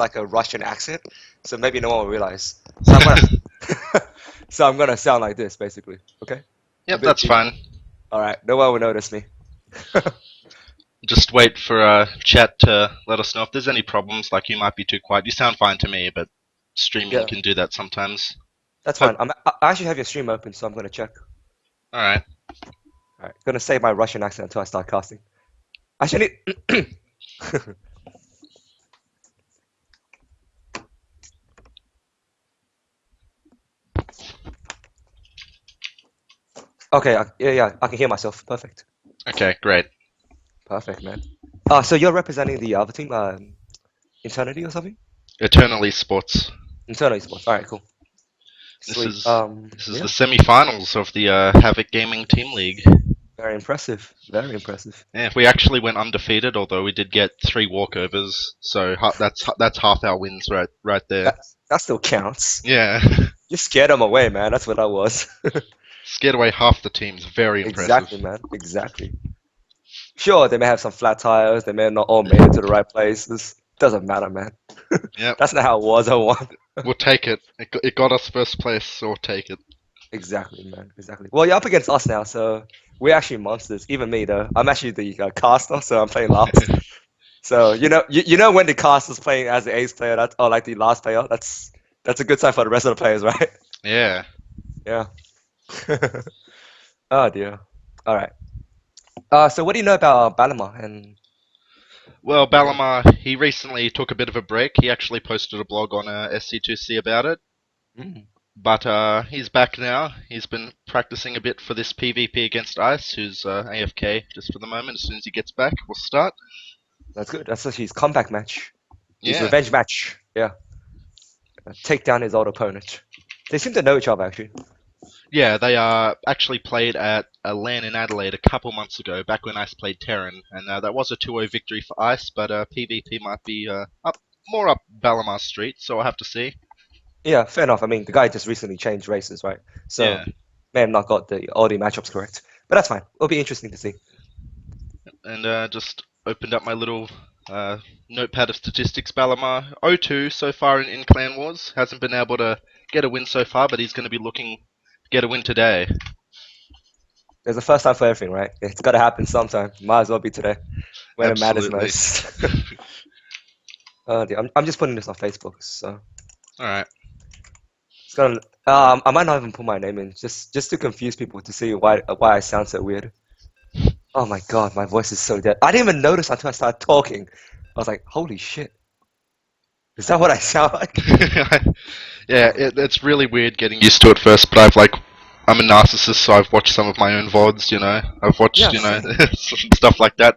like a Russian accent, so maybe no one will realize. So I'm gonna, so I'm gonna sound like this basically. Okay, a Yep, bit that's deep. fine. All right, no one will notice me. Just wait for chat to let us know if there's any problems. Like you might be too quiet. You sound fine to me, but streaming Yeah, can do that sometimes. that's Hope. fine. I actually have your stream open, so I'm gonna check. All right. All right, gonna save my Russian accent until I start casting. Actually, okay, yeah, I can hear myself. Perfect, Okay, great. perfect, man. So you're representing the other team, Eternity or something? Eternally Sports. Eternity Sports. All right, cool. This Sweet. is this is the Yeah, semi-finals of the Havoc Gaming Team League. very impressive. Very impressive. Yeah, we actually went undefeated, although we did get 3 walkovers. So that's half our wins right there. That still counts. Yeah, You scared them away, man. That's what I was. scared away half the teams. Very impressive. Exactly, man. Exactly. Sure, they may have some flat tires. They may have not all made it to the right places. Doesn't matter, man. Yep, That's not how it was. I won. we'll take it. It got us first place, so we'll take it. Exactly, man. Exactly. Well, you're up against us now, so we're actually monsters. Even me, though. I'm actually the caster, so I'm playing last. So you know when the caster's playing as the ace player, that's or like the last player. That's a good sign for the rest of the players, right? Yeah. Yeah. Oh dear. All right. So what do you know about Balama and Well, yeah? Balamar, he recently took a bit of a break. He actually posted a blog on SC2C about it. Mm, But he's back now. He's been practicing a bit for this PvP against Ice, who's AFK just for the moment. As soon as he gets back, we'll start. that's good. That's actually his comeback match. His Yeah. revenge match. Yeah. Take down his old opponent. They seem to know each other actually. Yeah, they actually played at a LAN in Adelaide a couple months ago, back when Ice played Terran, and that was a 2-0 victory for Ice, but PvP might be up Balamar Street, so I'll have to see. Yeah, fair enough. I mean, the guy just recently changed races, right? So Yeah, may have not got all the matchups correct, but that's fine. It'll be interesting to see. and just opened up my little uh, notepad of statistics. Balamar 0-2 so far in Clan Wars. Hasn't been able to get a win so far, but he's going to be looking to get a win today. There's a first time for everything, right? It's got to happen sometime. Might as well be today when it matters Absolutely. most. Oh dear. I'm just putting this on Facebook, so All right. it's gonna. I might not even put my name in, just to confuse people to see why I sound so weird. Oh my god, my voice is so dead. I didn't even notice until I started talking. I was like, holy shit, is that what I sound like? Yeah, it's really weird getting used to it first, but I'm a narcissist, so I've watched some of my own VODs, I've watched, Yeah, same. stuff like that.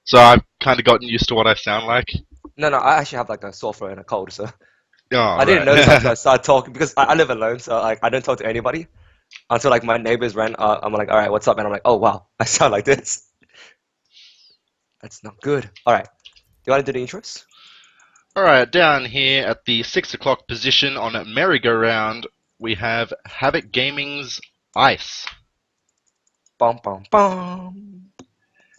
So I've kind of gotten used to what I sound like. No, I actually have like a sore throat and a cold, so Oh, I didn't notice until right. I started talking because I live alone, so like I don't talk to anybody until like my neighbors ran. I'm like, all right, what's up? And I'm like, oh wow, I sound like this. That's not good. All right, you want to do the intros? Alright, down here at the 6 o'clock position on merry-go-round, we have Havoc Gaming's Ice. Bum bum bum.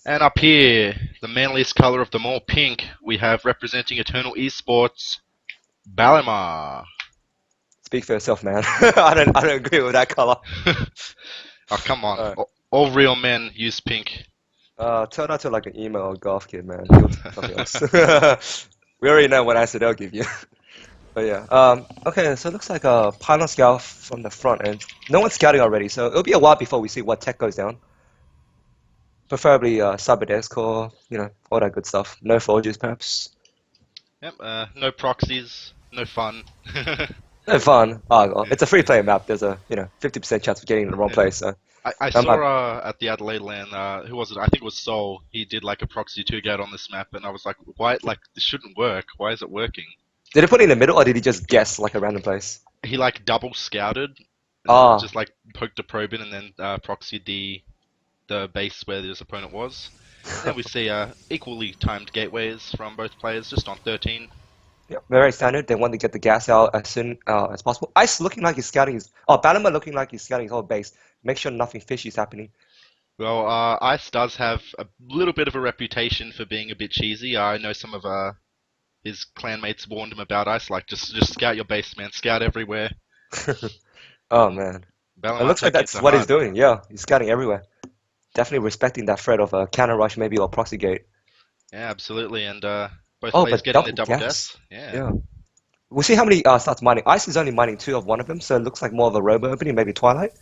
And up here, the manliest color of them all, pink, we have representing Eternal Esports, Balimar. Speak for yourself, man. I don't agree with that color. Oh, come on. All right. All real men use pink. Turn out to like an emo or golf kid, man. He'll take something else. We already know what answer they'll give you. But yeah. Okay, so it looks like a pylon scout from the front end. No one's scouting already, so it'll be a while before we see what tech goes down. Preferably cyber desk core, all that good stuff. No forges, perhaps. Yep, no proxies, no fun. No fun. Oh, well, it's a free play map. There's a 50% chance of getting in the wrong Yeah. place. So I that might. saw at the Adelaide LAN, who was it? I think it was Sol. He did like a proxy 2 gate on this map, and I was like, why? Like, this shouldn't work. Why is it working? Did he put it in the middle, or did he just guess like a random place? He like double scouted, and then Ah, just like poked a probe in, and then proxied the base where his opponent was. And then we see equally timed gateways from both players, just on 13. yeah, very standard. They want to get the gas out as soon as possible. Ice looking like he's scouting his. Oh, Balama looking like he's scouting his whole base. Make sure nothing fishy is happening. Well, Ice does have a little bit of a reputation for being a bit cheesy. I know some of his clanmates warned him about ice. Like, just scout your base, man. Scout everywhere. Oh And man. It Bellamar looks like taking it that's to what he's heart. doing. Yeah, he's scouting everywhere. Definitely respecting that threat of a counter rush, maybe or proxy gate. Yeah, absolutely. And both Oh, players but getting the double double gas. deaths. Yeah. Yeah. We'll see how many starts mining. Ice is only mining two of one of them, so it looks like more of a robo opening, maybe Twilight.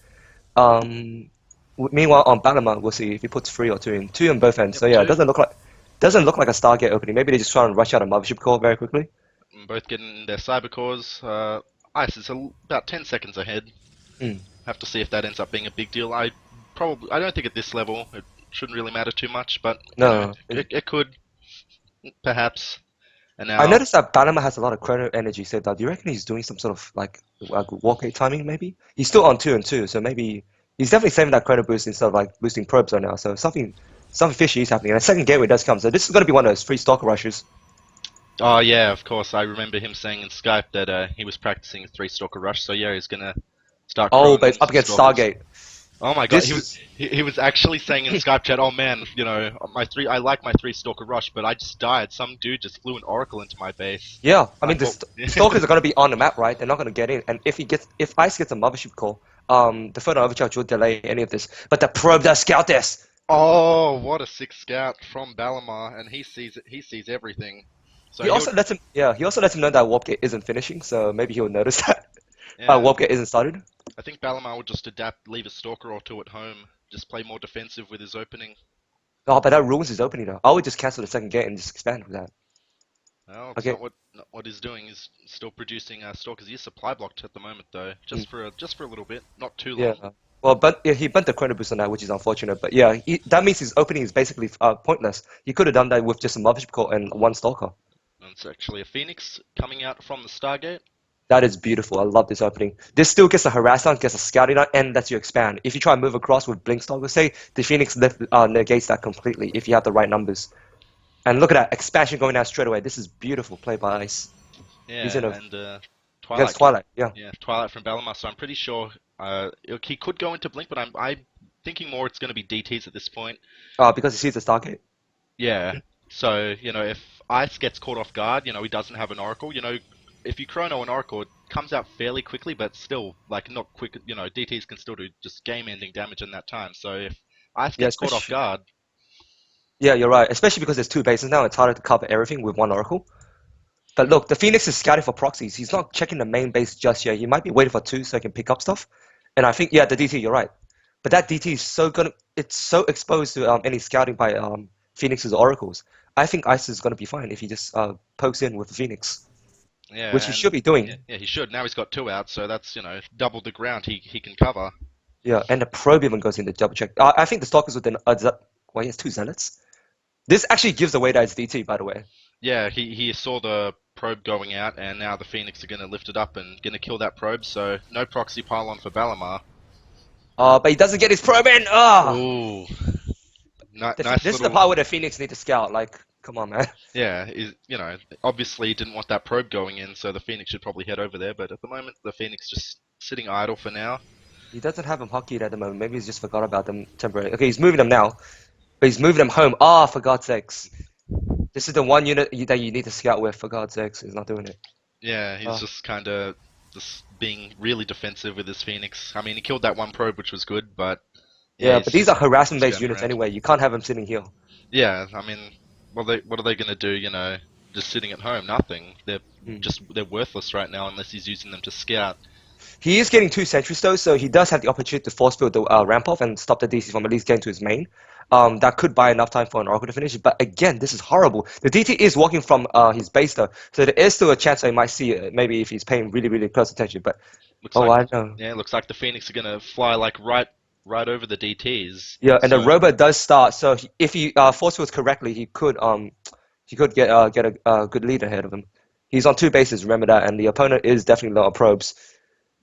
Meanwhile, on Balama, we'll see if he puts three or two in, two on both ends. Yep, So yeah, it two. doesn't look like a Stargate opening. Maybe they just try and rush out a mothership core very quickly. Both getting their cyber cores. Ice is about 10 seconds ahead. Hmm. Have to see if that ends up being a big deal. I don't think at this level it shouldn't really matter too much, but you know, No, no. it could perhaps. And I now, noticed that Balama has a lot of chrono energy saved up. Do you reckon he's doing some sort of like walk rate timing? Maybe he's still on 2 and 2, so maybe he's definitely saving that chrono boost instead of like boosting probes right now. So something fishy is happening. And a second gateway does come, so this is going to be one of those free stalker rushes. oh yeah, of course, I remember him saying in Skype that he was practicing a three stalker rush. So yeah, he's gonna start Oh, growing but it's in up some against stalkers. Stargate. Oh my god, This is he was actually saying in Skype chat, "Oh man, I like my three stalker rush, but I just died. Some dude just flew an oracle into my base." Yeah, I I mean thought, the stalkers are going to be on the map, right? They're not going to get in, and if Ice gets a mothership call, the photo overcharge will delay any of this. But the probe does scout this. oh, what a sick scout from Balamar, and he sees it. He sees everything. So He he'll, also lets him, yeah, he also lets him know that warp gate isn't finishing, so maybe he'll notice that yeah. warp gate isn't started. I think Balamar would just adapt, leave a stalker or two at home, just play more defensive with his opening. Oh, but that ruins his opening though. I would just cancel the second gate and just expand with that. Well, it's Okay. not what he's doing. He's still producing stalkers. He's supply blocked at the moment though, Mm, just for a little bit, not too yeah. long. Well, but yeah, he burnt the chrono boost on that, which is unfortunate. But yeah, that means his opening is basically pointless. He could have done that with just a mothership core and one stalker. And it's actually a phoenix coming out from the Stargate. That is beautiful. I love this opening. This still gets a harass down, gets a scouting down, and lets you expand. If you try and move across with Blink Stalker, say the Phoenix negates that completely if you have the right numbers. And look at that expansion going down straight away. This is beautiful play by Ice. He's in Yeah, a and against Twilight get Twilight. Yeah. yeah Twilight from Balamar. So I'm pretty sure he could go into Blink, but I'm thinking more it's going to be DTs at this point. Because he sees the Stargate. Yeah. So, if Ice gets caught off guard, he doesn't have an Oracle, if you chrono an Oracle, it comes out fairly quickly, but still, like, not quick, DTs can still do just game-ending damage in that time. So if Ice Yeah, gets caught off especially. guard, Yeah, you're right. Especially because there's two bases now. It's harder to cover everything with one Oracle. But look, the Phoenix is scouting for proxies. He's not checking the main base just yet. He might be waiting for two so he can pick up stuff. And I think, yeah, the DT, you're right. But that DT is it's so exposed to any scouting by Phoenix's oracles. I think Ice is gonna be fine if he just pokes in with the Phoenix, which yeah, he and should be yeah, doing. yeah, he should. Now he's got two out, so that's, double the ground he can cover. Yeah, and the probe even goes in the double check. I think the Stalkers within well, he has two Zealots. This actually gives away that it's DT, by the way. Yeah, he saw the probe going out, and now the Phoenix are going to lift it up and going to kill that probe, so no proxy pylon for Balamar. But he doesn't get his probe in. Ooh, nice This is the little. part where the Phoenix need to scout. Like, come on, man. Yeah, obviously he didn't want that probe going in, so the Phoenix should probably head over there. But at the moment, the Phoenix just sitting idle for now. He doesn't have them hockeyed at the moment. Maybe he's just forgot about them temporarily. Okay, he's moving them now, but he's moving them home. For God's sakes. This is the one unit that you need to scout with, for God's sakes. He's not doing it. Yeah, he's Uh, just kind of just being really defensive with his Phoenix. I mean, he killed that one probe, which was good, but yeah, yeah, he's but these are just harassment-based scouting units around. anyway. You can't have him sitting here. Yeah, I mean, what are they gonna do? Just sitting at home, nothing. Hmm. They're worthless right now unless he's using them to scout. He is getting two sentries though, so he does have the opportunity to force field the ramp off and stop the DC from at least getting to his main. That could buy enough time for an Oracle to finish. But again, this is horrible. The DT is walking from his base though, so there is still a chance that he might see it. Maybe if he's paying really, really close attention. But Looks oh, like I know. Yeah, looks like the Phoenix are gonna fly like right over the DTs. Yeah, and the So robot does start. So if he force fields correctly, he could get a good lead ahead of him. He's on two bases, remember that, and the opponent is definitely low on probes.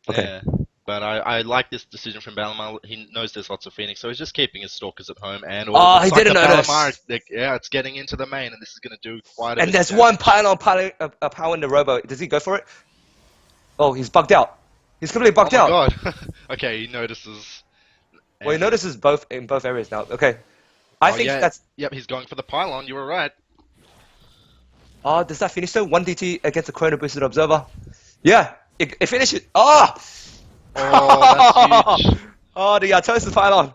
Okay. yeah, but I like this decision from Balamar. He knows there's lots of Phoenix, so he's just keeping his stalkers at home. And oh, it Oh, he looks like didn't the Balamar, notice. yeah, it's getting into the main, and this is gonna do quite a And bit of there's one damage. pylon power in the robo. Does he go for it? Oh, he's bugged out. He's completely Oh bugged my out. god. Okay, he notices, Well, he and notices both in both areas now. Okay. I oh think yeah, that's yep, he's going for the pylon. You were right. Oh, does that finish though? 1 DT against a chrono boosted observer. Yeah, it finishes. Oh! Oh, that's huge. Oh, the Toast pylon.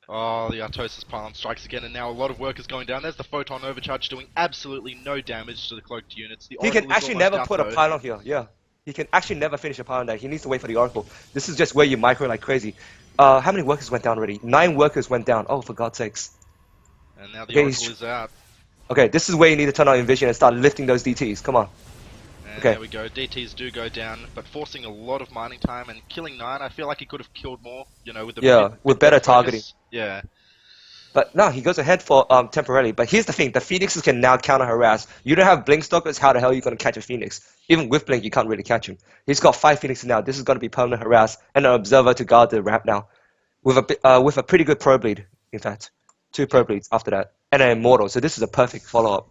Oh, the Artosis pylon strikes again, and now a lot of work is going down. There's the photon overcharge doing absolutely no damage to the cloaked units. The He can Oracle is actually almost never out put a though. pylon here. Yeah. He can actually never finish a pylon there. He needs to wait for the Oracle. This is just where you micro like crazy. How many workers went down already? 9 workers went down. Oh, for God's sakes. And now the Okay, Oracle is out. okay, this is where you need to turn on Envision and start lifting those DTs. Come on. And Okay. there we go. DTs do go down, but forcing a lot of mining time and killing 9. I feel like he could have killed more, you know, with a Yeah, with bit better better targeting. focus. Yeah. But no, he goes ahead for temporarily. But here's the thing: the Phoenixes can now counter harass. You don't have Blink Stalkers. How the hell are you gonna catch a Phoenix? Even with Blink, you can't really catch him. He's got 5 Phoenixes now. This is gonna be permanent harass and an Observer to guard the ramp now, with a pretty good Pro Bleed. In fact, 2 Pro Yep. Bleeds after that, and an Immortal. So this is a perfect follow-up.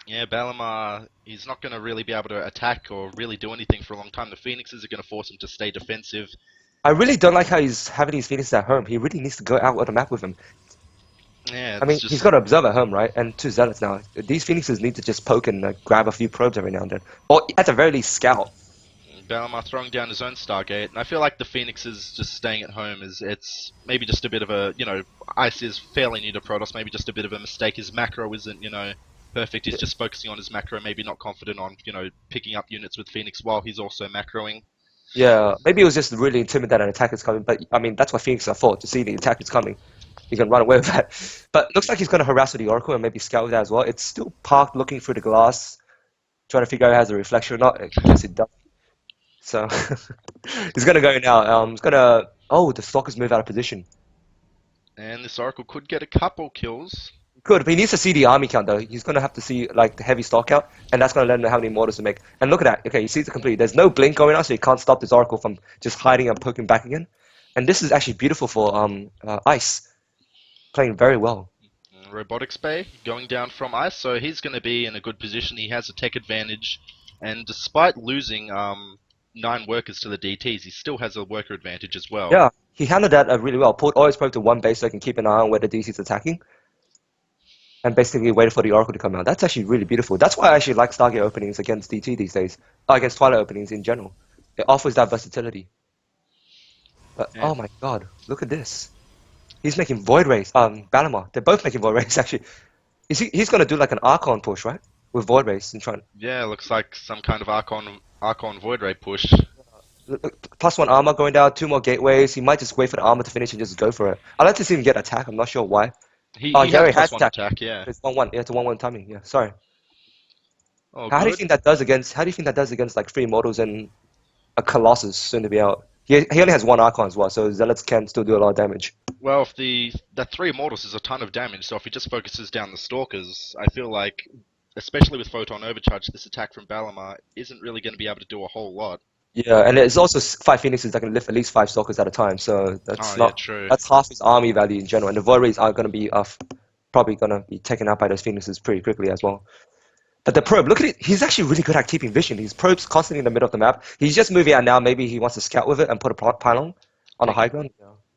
Yeah, Balamar, he's not going to really be able to attack or really do anything for a long time. The Phoenixes are going to force him to stay defensive. I really don't like how he's having these Phoenixes at home. He really needs to go out on the map with him. Yeah, I it's mean, he's just got an Observer at home, right? And 2 Zealots now. These Phoenixes need to just poke and grab a few probes every now and then, or at the very least scout. Balamar throwing down his own Stargate. And I feel like the Phoenixes just staying at home it's maybe just a bit of a, you know, Ice is fairly new to Protoss, maybe just a bit of a mistake. His macro isn't, you know, perfect. He's just focusing on his macro, maybe not confident on, you know, picking up units with Phoenix while he's also macroing. Yeah, maybe it was just really intimidated that an attack is coming, but I mean, that's what Phoenix are for, to see the attack is coming. You can run away with that. But looks like he's going to harass with the Oracle and maybe scout with that as well. It's still parked looking through the glass, trying to figure out if it has a reflection or not. I guess it does. So he's going to go now. He's going to. Oh, the Stalkers move out of position. And this Oracle could get a couple kills. Good, but he needs to see the army count though. He's going to have to see like the heavy stock count, and that's going to let him know how many mortars to make. And look at that. Okay, he sees it complete. There's no blink going on, so he can't stop this Oracle from just hiding and poking back again. And this is actually beautiful for Ice. Playing very well. Robotics Bay going down from Ice, so he's going to be in a good position. He has a tech advantage, and despite losing 9 workers to the DTs, he still has a worker advantage as well. Yeah, he handled that really well. Pulled always probe to 1 base so he can keep an eye on where the DC is attacking. And basically waited for the Oracle to come out. That's actually really beautiful. That's why I actually like Stargate openings against DT these days. Against Twilight openings in general. It offers that versatility. But Yeah. oh my god, look at this. He's making Void Rays. Balamar. They're both making Void Rays actually. He's gonna do like an Archon push, right? With Void Rays and trying Yeah, looks like some kind of Archon Void Ray push. +1 armor going down, 2 more gateways. He might just wait for the armor to finish and just go for it. I'd like to see him get attack. I'm not sure why. He Oh, he he has already plus has one attack. attack, yeah. It's 1-1. Yeah, it's a 1-1 timing. Yeah, sorry. Oh, How do you good. think that does against? How do you think that does against like 3 Immortals and a Colossus soon to be out? He only has 1 Archon as well, so Zealots can still do a lot of damage. Well, if that 3 Immortals is a ton of damage, so if he just focuses down the Stalkers, I feel like, especially with Photon Overcharge, this attack from Balamar isn't really going to be able to do a whole lot. Yeah, and there's also 5 Phoenixes that can lift at least 5 Stalkers at a time, so Oh, yeah, true. that's half his army value in general. And the Void Rays are going to be probably going to be taken out by those Phoenixes pretty quickly as well. But the probe, look at it. He's actually really good at keeping vision. His probe's constantly in the middle of the map. He's just moving out now. Maybe he wants to scout with it and put a pylon on a high ground.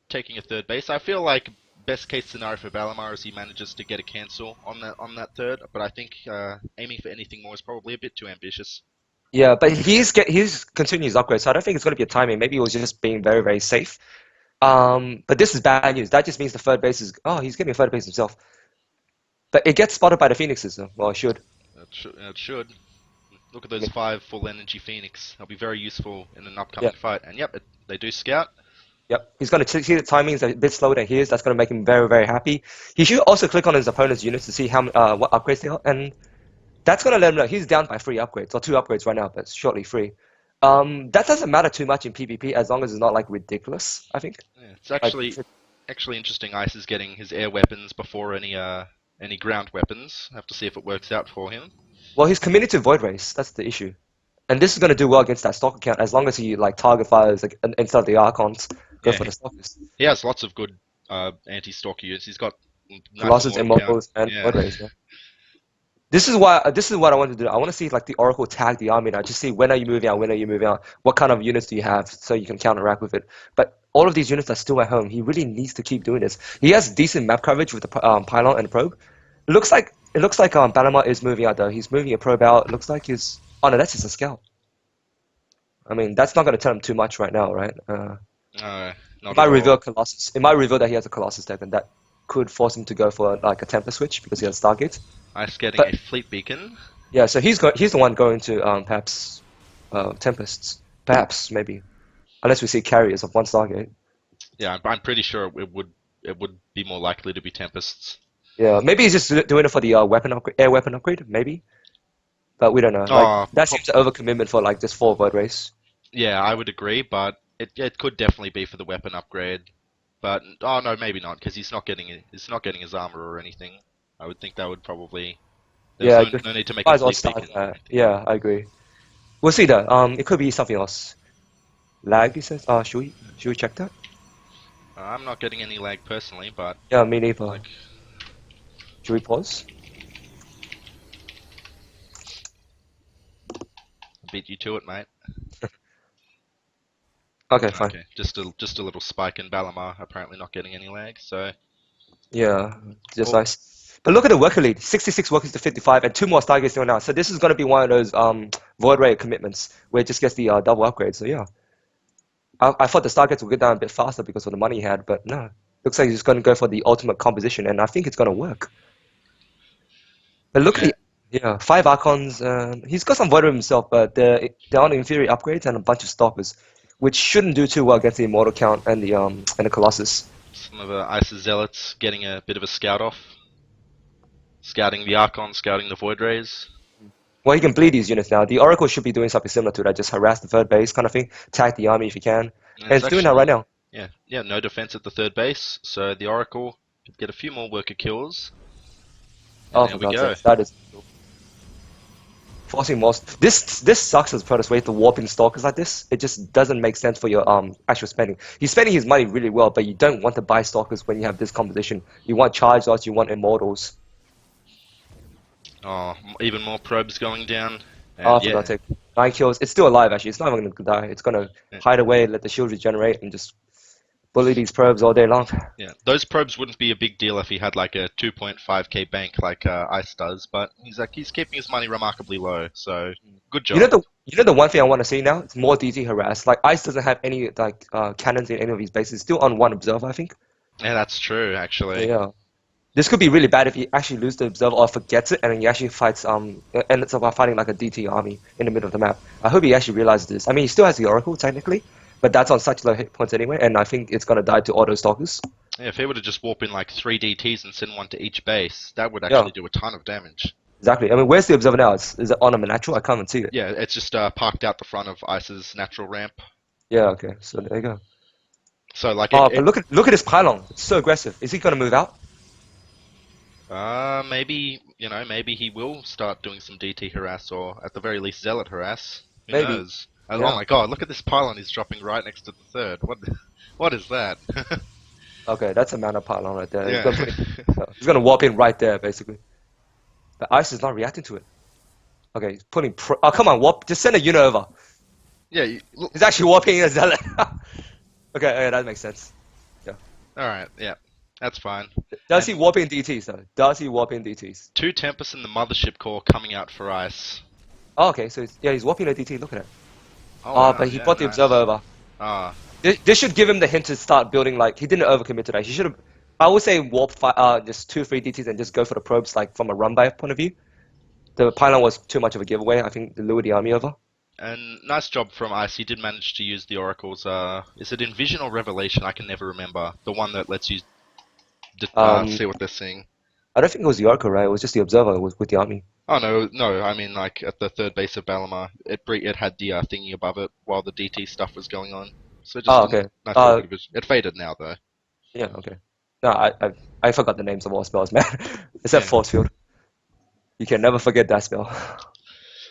Taking a third base. I feel like best case scenario for Balamar is he manages to get a cancel on that third, but I think aiming for anything more is probably a bit too ambitious. Yeah, but he's continuing his upgrade, so I don't think it's going to be a timing. Maybe he was just being very, very safe. But this is bad news. That just means the third base is. Oh, he's getting a third base himself. But it gets spotted by the Phoenixes, though. Well, it should. It should. Look at those 5 full energy Phoenix. They'll be very useful in an upcoming fight. And yep, they do scout. Yep. He's going to see the timings a bit slower than his. That's going to make him very, very happy. He should also click on his opponent's units to see what upgrades they are. And that's going to let him know he's down by 3 upgrades, or 2 upgrades right now, but shortly 3. That doesn't matter too much in PvP as long as it's not like ridiculous, I think. Yeah, it's actually interesting. Ice is getting his air weapons before any ground weapons. Have to see if it works out for him. Well, he's committed to Void Race. That's the issue. And this is going to do well against that Stalker count as long as he like target fires like, instead of the Archons. Go Yeah, for the Stalkers. he has lots of good anti-stalker units. He's got nice Colossus, mortar Immortals, count. and Yeah. Void Race. Yeah. This is what I want to do. I want to see like the Oracle tag the army now. Just see when are you moving out, when are you moving out, what kind of units do you have, so you can counteract with it. But all of these units are still at home. He really needs to keep doing this. He has decent map coverage with the pylon and the probe. Looks like It looks like Balama is moving out though. He's moving a probe out. It looks like he's. Oh no, that's just a scout. I mean, that's not going to tell him too much right now, right? No, It not might at reveal all. Colossus. It might reveal that he has a Colossus deck, and that could force him to go for like a Tempest switch because he has Stargate. Ice getting But a fleet beacon. yeah, so he's the one going to perhaps Tempests, perhaps maybe, unless we see carriers of one Stargate. Yeah, I'm pretty sure it would be more likely to be Tempests. Yeah, maybe he's just doing it for the weapon upgrade, air weapon upgrade, maybe. But we don't know. Like Oh, that seems overcommitment for like just 4 word race. yeah, I would agree, but it could definitely be for the weapon upgrade. But oh no, maybe not because he's not getting his armor or anything. I would think that would probably there's Yeah, no need to make a might as well fleet start beacon or that. anything. Yeah, I agree. We'll see though. It could be something else. Lag, he says. Should we check that? I'm not getting any lag personally, but Yeah, me neither. like Should we pause? beat you to it, mate. Okay, fine. Okay, just a little spike in Balamar, apparently not getting any lag. So Yeah, just well, nice. But look at the worker lead. 66 workers to 55 and 2 more Stargates going out. So this is going to be one of those void rate commitments where it just gets the double upgrade. So yeah. I thought the Stargates would get down a bit faster because of the money he had, but no. Looks like he's going to go for the ultimate composition, and I think it's going to work. But look at yeah, the yeah, 5 Archons. He's got some Void himself, but they're on inferior upgrades and a bunch of Stalkers, which shouldn't do too well against the Immortal Count and the Colossus. some of the Ice Zealots getting a bit of a scout off, scouting the Archon, scouting the Void Rays. Well, he can bleed these units now. The Oracle should be doing something similar to that, just harass the third base kind of thing, tag the army if you can, And and it's it's doing that right actually now. yeah, no defense at the third base, so the Oracle could get a few more worker kills, and Oh, there for we God's go. sake, that is forcing most. This sucks as Protoss way to warping Stalkers like this. It just doesn't make sense for your actual spending. He's spending his money really well, but you don't want to buy Stalkers when you have this composition. You want Charge Lots, you want Immortals. Oh, even more probes going down, Oh, and for God's yeah, sake. 9 kills. It's still alive actually. It's not even gonna die. It's gonna yeah, hide away, let the shield regenerate, and just bully these probes all day long. yeah. Those probes wouldn't be a big deal if he had like a 2.5k bank like Ice does, but he's keeping his money remarkably low, so good You know job. the one thing I want to see now? It's more DT harass. Like Ice doesn't have any like cannons in any of his bases. It's still on one observer, I think. Yeah, that's true So actually. yeah. This could be really bad if he actually loses the observer or forgets it and then he actually fights ends up fighting like a DT army in the middle of the map. I hope he actually realizes this. I mean he still has the Oracle technically, but that's on such low hit points anyway, and I think it's gonna die to auto stalkers. Yeah, if he were to just warp in like 3 DTs and send one to each base, that would Yeah, actually do a ton of damage. exactly. I mean where's the observer now? Is it on a natural? I can't even see it. Yeah, it's just parked out the front of Ice's natural ramp. Yeah, okay. So there you go. So like Oh, but look at his pylon. It's so aggressive. Is he gonna move out? maybe maybe he will start doing some DT harass or at the very least zealot harass. Who Maybe. knows? Oh Yeah. my God! Look at this pylon he's dropping right next to the third. What is that? Okay, that's a mana pylon right there. Yeah. He's gonna warp in right there, basically. But Ice is not reacting to it. Okay, he's putting oh, come on, warp. Just send a unit over. Yeah. Look. He's actually warping in a zealot. Okay, that makes sense. Yeah. All right. Yeah. That's fine. Does he And warp in DTs though? Does he warp in DTs? two Tempest in the Mothership core coming out for Ice. Oh, okay, so he's warping a DT. Look at it. Oh Oh, wow. but he Yeah. brought the observer Nice. over. Ah. This should give him the hint to start building. Like he didn't overcommit today. He should have. I would say warp just 2 3 DTs and just go for the probes like from a run by point of view. The pylon was too much of a giveaway. I think they lured the army over. And nice job from Ice. He did manage to use the Oracle's. Is it Envision or Revelation? I can never remember. The one that lets you Um, see what they're seeing. I don't think it was the Oracle, right? It was just the Observer with the army. Oh no, no. I mean, like at the third base of Balamar, it had the thingy above it while the DT stuff was going on. So just Oh, a okay. nice little Uh, bit of vision. It faded now though. yeah, okay. No, I forgot the names of all spells, man. Except Yeah. Force Field. You can never forget that spell.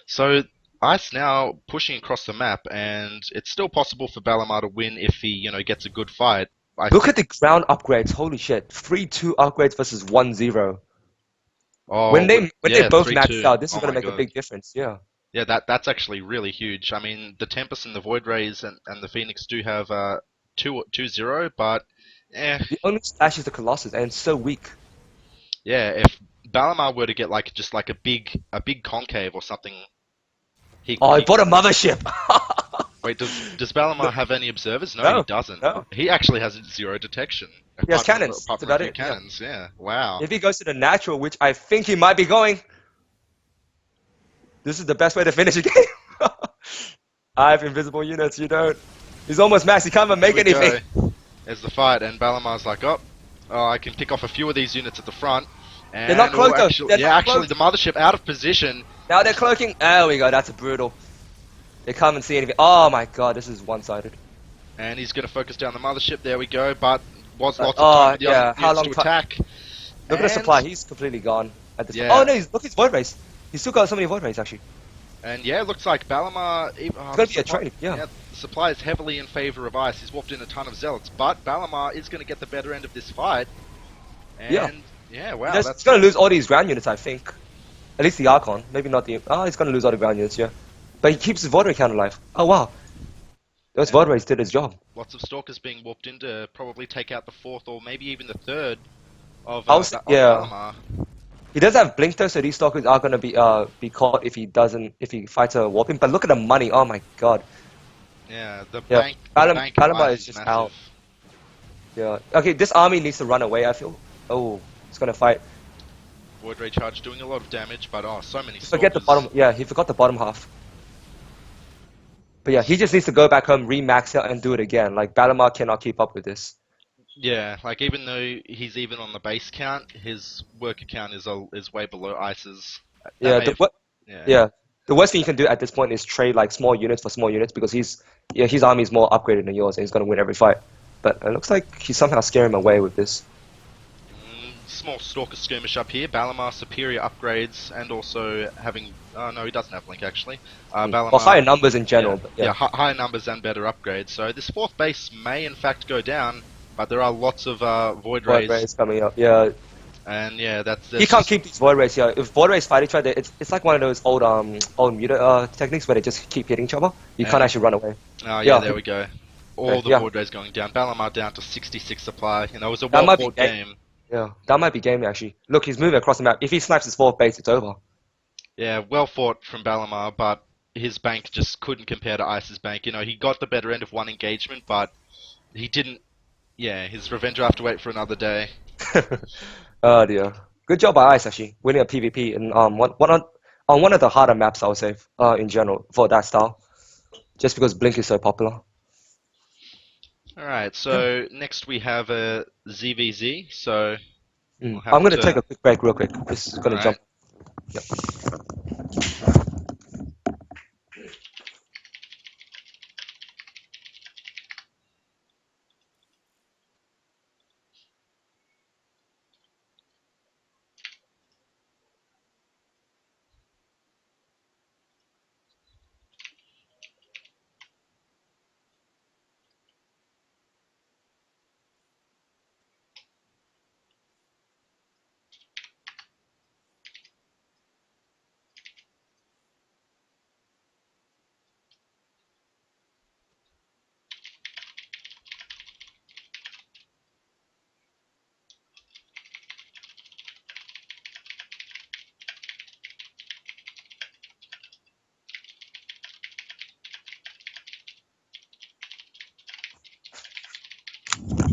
So Ice now pushing across the map, and it's still possible for Balamar to win if he, gets a good fight. I Look think. at the ground upgrades. Holy shit. 3-2 upgrades versus 1-0. Oh, When they yeah, both matched 3-2. out, this is Oh gonna my make a God. big difference. Yeah. Yeah, that's actually really huge. I mean, the Tempest and the Void Rays and the Phoenix do have 2-0, but eh, The only splash is the Colossus, and it's so weak. yeah, if Balamar were to get like just like a big concave or something, he Oh, I he bought a mothership. wait, does Balamar have any observers? No, he No, doesn't. no. He actually has zero detection, He has apart from cannons. apart That's from a about few it. Yeah. cannons. Yeah. Wow. If he goes to the natural, which I think he might be going, this is the best way to finish a game. I have invisible units. You don't. He's almost max. He can't even Here make we anything. go. There's the fight, and Balamar's like, oh, I can pick off a few of these units at the front. They're not And cloaked though. actually, They're yeah, not actually, cloaked. the mothership out of position, Now they're cloaking. There we go. That's brutal. They can't even see anything. Oh my god, this is one-sided. and he's going to focus down the mothership. There we go. But was lots of time Oh for the yeah, other how units long to attack. Look at the And supply. He's completely gone at this point. Oh yeah, no, look at his void race. He's still got so many void race actually. and yeah, it looks like Balamar. It's gonna be a trade. Yeah. The supply is heavily in favor of Ice. He's warped in a ton of zealots, but Balamar is going to get the better end of this fight. And Yeah. yeah, wow, He's gonna lose all these ground units, I think. At least the Archon. Maybe not the. Oh, he's gonna lose all the ground units. Yeah. But he keeps his void ray count alive. Oh wow. Those void rays did his job. lots of stalkers being warped in to probably take out the fourth or maybe even the third of, Yeah. Balamar. He does have blink though, so these stalkers are gonna be caught if he fights a warping. But look at the money. Oh my god. Yeah, the Yeah. bank. Balamar is Ice just massive. out. Yeah. Okay, this army needs to run away. I feel. Oh, it's gonna fight. Void Ray Charge doing a lot of damage, but oh, so many Forget the stalkers. bottom. Yeah, he forgot the bottom half. But yeah, he just needs to go back home, re-max out, and do it again. Like Balamar cannot keep up with this. Yeah, like even though he's even on the base count, his worker count is way below Ice's. That Yeah. may The have- what? yeah. Yeah. The worst thing you can do at this point is trade like small units for small units because his army is more upgraded than yours and he's gonna win every fight. But it looks like he's somehow scaring him away with this. Small stalker skirmish up here. Balamar superior upgrades and also having. Oh no, he doesn't have blink actually. Balamar. Well, higher numbers in general. Yeah, But yeah, higher numbers and better upgrades. So this fourth base may in fact go down, but there are lots of void Void rays, rays coming up. Yeah. and yeah, that's He can't keep these void rays here. If void rays fight each other, it's like one of those old muta techniques where they just keep hitting each other. You can't Yeah. actually run away. Oh yeah, Yeah. there we go. All the Yeah. void rays going down. Balamar down to 66 supply. You know, it was a That might be well-fought game. game. Yeah, that might be game actually. Look, he's moving across the map. If he snipes his fourth base, it's over. Yeah, well fought from Balamar, but his bank just couldn't compare to Ice's bank. You know, he got the better end of one engagement, but he didn't. Yeah, his revenge will have to wait for another day. Oh dear. Good job by Ice actually, winning a PvP and on one of the harder maps I would say in general for that style, just because Blink is so popular. Alright, so next we have a ZVZ, so we'll have I'm gonna to- take a quick break real quick. This is gonna Alright. jump. Yep.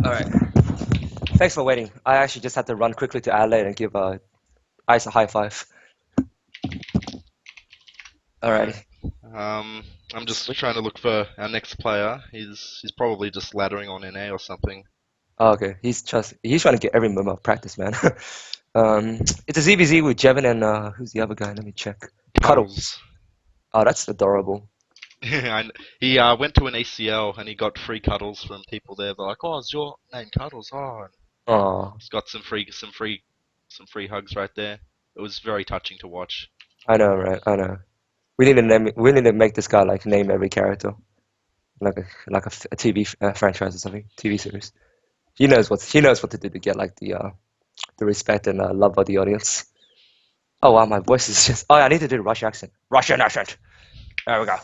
All right. Thanks for waiting. I actually just had to run quickly to Adelaide and give Ice a high five. Alrighty. I'm just trying to look for our next player. He's probably just laddering on NA or something. Oh, okay. He's trying to get every moment of practice, man. It's a ZBZ with Jevin and who's the other guy? Let me check. Cuddles. Oh, that's adorable. He went to an ACL and he got free cuddles from people there. They're like, "Oh, is your name Cuddles?" Oh, and Oh, he's got some free hugs right there. It was very touching to watch. I know, right? I know. We need to make this guy like name every character, like a TV franchise or something, TV series. He knows what to do to get like the respect and love of the audience. Oh wow, my voice is just. Oh, I need to do the Russian accent. Russian accent. There we go.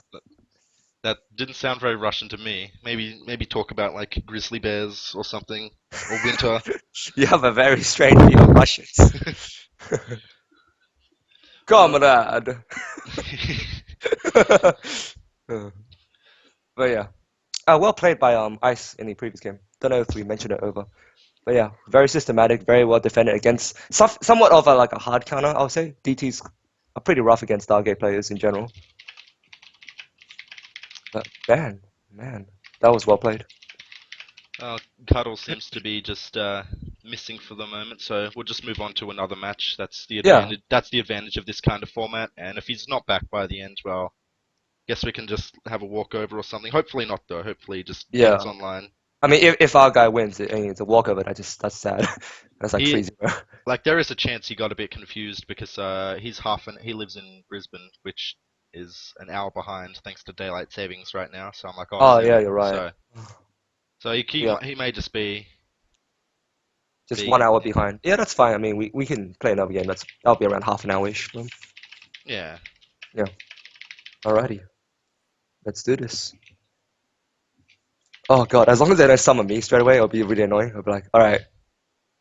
That didn't sound very Russian to me. Maybe talk about like grizzly bears or something, or winter. You have a very strange view of Russians. Uh, Comrade. Uh, but yeah, well played by Ice in the previous game. Don't know if we mentioned it over, but yeah, very systematic, very well defended against somewhat of a like a hard counter. I would say DTs are pretty rough against Stargate players in general. But man, that was well played. Cuddle seems to be just missing for the moment, so we'll just move on to another match. That's the Yeah, advantage. That's the advantage of this kind of format. And if he's not back by the end, well, guess we can just have a walkover or something. Hopefully not, though. Hopefully he just gets yeah. online. I mean, if our guy wins, it's a walkover. That's sad. That's like He 3-0. like there is a chance he got a bit confused because he lives in Brisbane, which is an hour behind thanks to daylight savings right now. So I'm like, oh Oh no. yeah, you're right. So Yeah, he may just be just be 1 hour behind. Yeah, that's fine. I mean, we can play another game. That'll be around half an hour-ish. yeah. Yeah, alrighty, let's do this. Oh god, as long as they don't summon me straight away, it'll be really annoying. I'll be like, all right,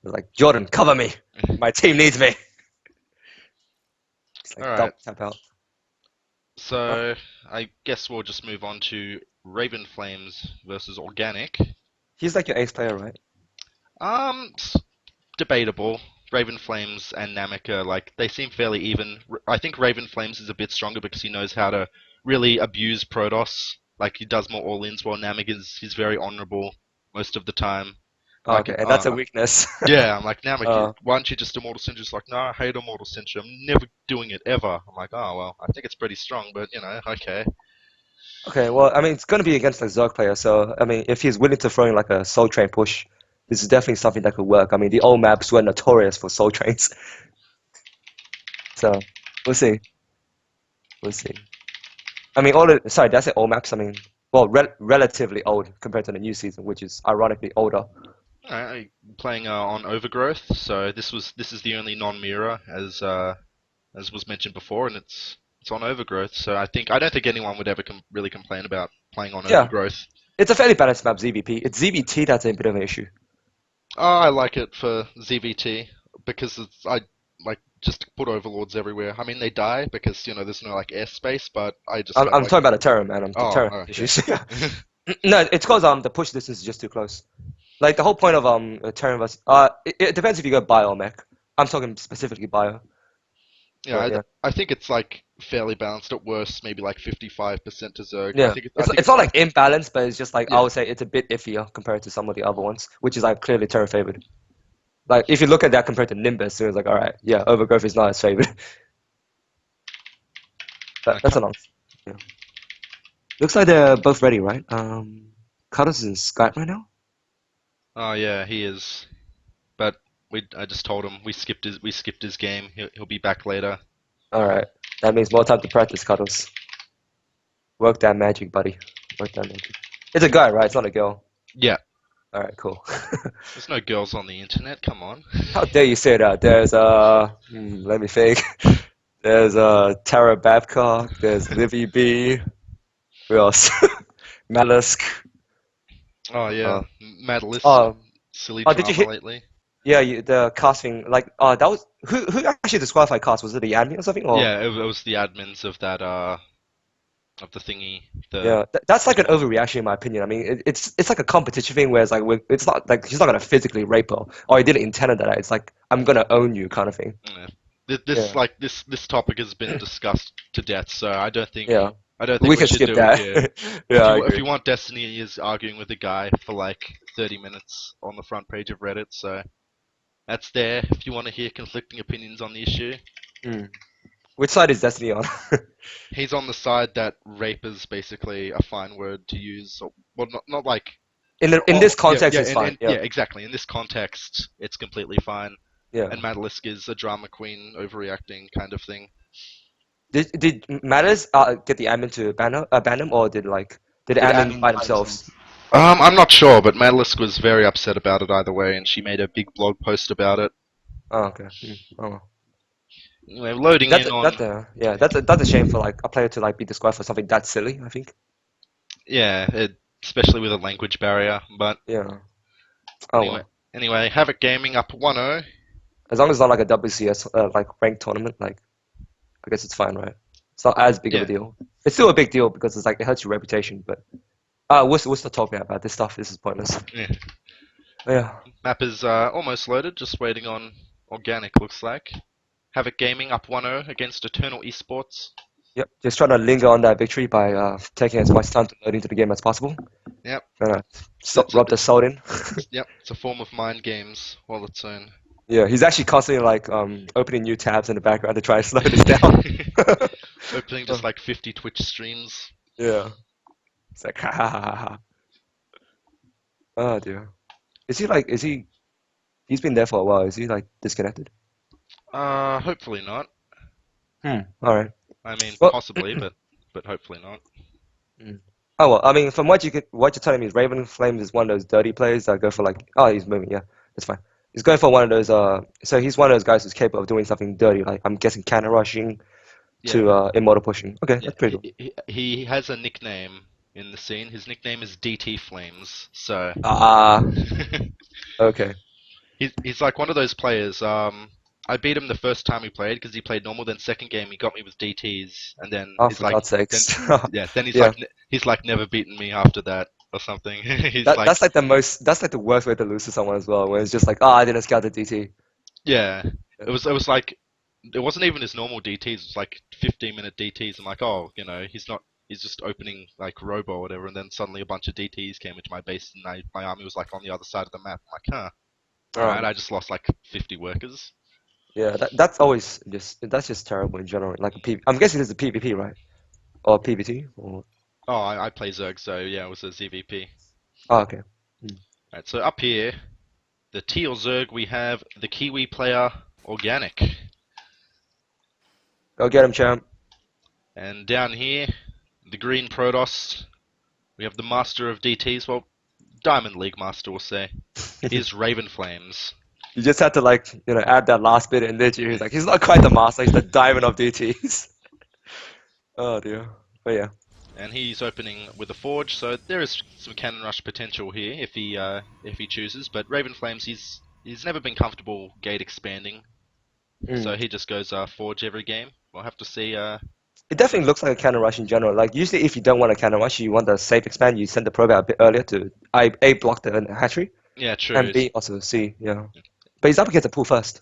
like Jordan, cover me. My team needs me. It's All like right. double tap out. Oh, So I guess we'll just move on to Raven Flames versus Organic. he's like your ace player, right? It's debatable. Raven Flames and Namek are like they seem fairly even. I think Raven Flames is a bit stronger because he knows how to really abuse Protoss. Like he does more all-ins, while Namek is he's very honorable most of the time. Oh, Like okay, and that's a weakness. yeah, I'm like Namek, uh, why don't you just Immortal Sentry? He's like, no, I hate Immortal Sentry. I'm never doing it ever. I'm like, oh well, I think it's pretty strong, but okay. okay, well, I mean, it's gonna be against a Zerg player, so I mean, if he's willing to throw in like a Soul Train push, this is definitely something that could work. I mean, the old maps were notorious for Soul Trains, so we'll see. We'll see. I mean, sorry, did I say old maps? I mean, well, relatively old compared to the new season, which is ironically older. Alright, playing on Overgrowth, so this is the only non-mirror as was mentioned before, and it's on Overgrowth. So I don't think anyone would ever really complain about playing on Yeah, Overgrowth. it's a fairly balanced map, ZVP. It's ZVT that's a bit of an issue. Oh, I like it for ZVT because I like just put Overlords everywhere. I mean they die because there's no like airspace, but I just have I'm like talking about a Terran, man. I'm the oh Terran okay. issues. Yeah. No, it's because the push distance is just too close. Like the whole point of a Terran versus it depends if you go bio or mech. I'm talking specifically bio, Yeah, but yeah, I think it's like fairly balanced at worst, maybe like 55% to Zerg. yeah. I think It's it's not like like imbalanced, but it's just like I yeah. would say it's a bit iffier compared to some of the other ones, which is like clearly Terran favored. Like if you look at that compared to Nimbus, it's like all right, yeah, Overgrowth is not as favored. But that's a long. Yeah. Looks like they're both ready, right? Carlos is in Skype right now. Oh yeah, he is. But I just told him we skipped his game. He'll be back later. All right, that means more time to practice, Carlos. Work that magic, buddy. Work that magic. It's a guy, right? It's not a girl. Yeah, All right, cool. there's no girls on the internet. Come on. How dare you say that? There's let me think. There's Tara Babcock. There's Livy B. Who else? Malisk. Oh yeah, Uh, Madalisk, oh, silly did you drama hit? lately. Yeah, the casting. Like, that was who actually disqualified cast? Was it the admin or something? Or Yeah, it was the admins of that of the thingy. The yeah, that's like an overreaction in my opinion. I mean, it's like a competition thing where it's like it's not like he's not gonna physically rape her, or he didn't intend that. It's like I'm gonna own you kind of thing. yeah. Yeah, This topic has been discussed to death, so yeah. I don't think We we can should skip do it here. that. Yeah, I If agree. you want Destiny, he is arguing with a guy for like 30 minutes on the front page of Reddit, so that's there if you want to hear conflicting opinions on the issue. Hmm. Which side is Destiny on? He's on the side that rape is basically a fine word to use. Well, not like In this context, yeah, it's fine. Yeah, yeah, exactly. In this context, it's completely fine. yeah. And Madalisk is a drama queen overreacting kind of thing. Did Matters get the admin to ban him, or did the admin by themselves? I'm not sure, but Madalisk was very upset about it either way, and she made a big blog post about it. Oh, okay. Oh, well. Anyway, loading in on Yeah, that's a shame for like a player to like be disqualified for something that silly. I think. yeah, especially with a language barrier. But Yeah. Oh anyway, well. Havoc Gaming up 1-0. As long as it's not like a WCS like ranked tournament, like I guess it's fine, right? It's not as big of a Yeah, deal. It's still a big deal because it's like it hurts your reputation. But we're still talking about this stuff. This is pointless. yeah. But yeah, Map is almost loaded, just waiting on organic. Looks like Havoc Gaming up 1-0 against Eternal Esports. yep. Just trying to linger on that victory by taking as much time to load into the game as possible. Yep, Gonna it's a, rub the salt in. yep, it's a form of mind games all its own. Yeah, he's actually constantly like opening new tabs in the background to try and slow this down. Opening just Oh, like 50 Twitch streams. yeah, it's like ha ha ha ha. Ha. Oh dear. Is he like? Is he? He's been there for a while. Is he like disconnected? Hopefully not. All right. I mean, Well, possibly, but hopefully not. mm. Oh well. I mean, from what you're telling me, is Raven Flames is one of those dirty players that go for like. Oh, he's moving. Yeah, that's fine. He's going for one of those. So he's one of those guys who's capable of doing something dirty. Like I'm guessing counter rushing to Yeah, immortal pushing. Okay, yeah. that's pretty cool. He has a nickname in the scene. His nickname is DT Flames. So Ah, okay. he's like one of those players. I beat him the first time we played because he played normal. Then second game he got me with DTs, and then Oh, he's for like, God's then sakes. yeah, then he's Yeah. like he's like never beaten me after that or something. He's That like, that's like the most. That's like the worst way to lose to someone as well. When it's just like, oh, I didn't scout the DT. yeah, Yeah. it was like it wasn't even his normal DTs. It was like 15-minute DTs. I'm like, oh, he's not. He's just opening like Robo or whatever, and then suddenly a bunch of DTs came into my base, and my army was like on the other side of the map. I'm like, huh, all right, Oh, I just lost like 50 workers. yeah. That's always just that's just terrible in general. Like a P. I'm guessing it's a PvP, right? Or PvT? Or Oh, I play Zerg, so yeah, it was a ZVP. oh, okay. Hmm. Right, so up here, the teal Zerg, we have the Kiwi player Organic, Go get him, champ. and down here, the green Protoss, we have the Master of DTs. Well, Diamond League Master, we'll say, is Raven Flames. You just had to like add that last bit in there. He's like he's not quite the master. He's the diamond of DTs. Oh dear. But yeah. And he's opening with a forge, so there is some cannon rush potential here if he chooses. But Raven Flames, he's never been comfortable gate expanding, Hmm. so he just goes forge every game. We'll have to see It what definitely his. looks like a counter rush in general. Like usually, if you don't want a counter rush, you want the safe expand. You send the probe out a bit earlier to A block the hatchery Yeah, and true. B also C. Yeah, but he's up against a pull first.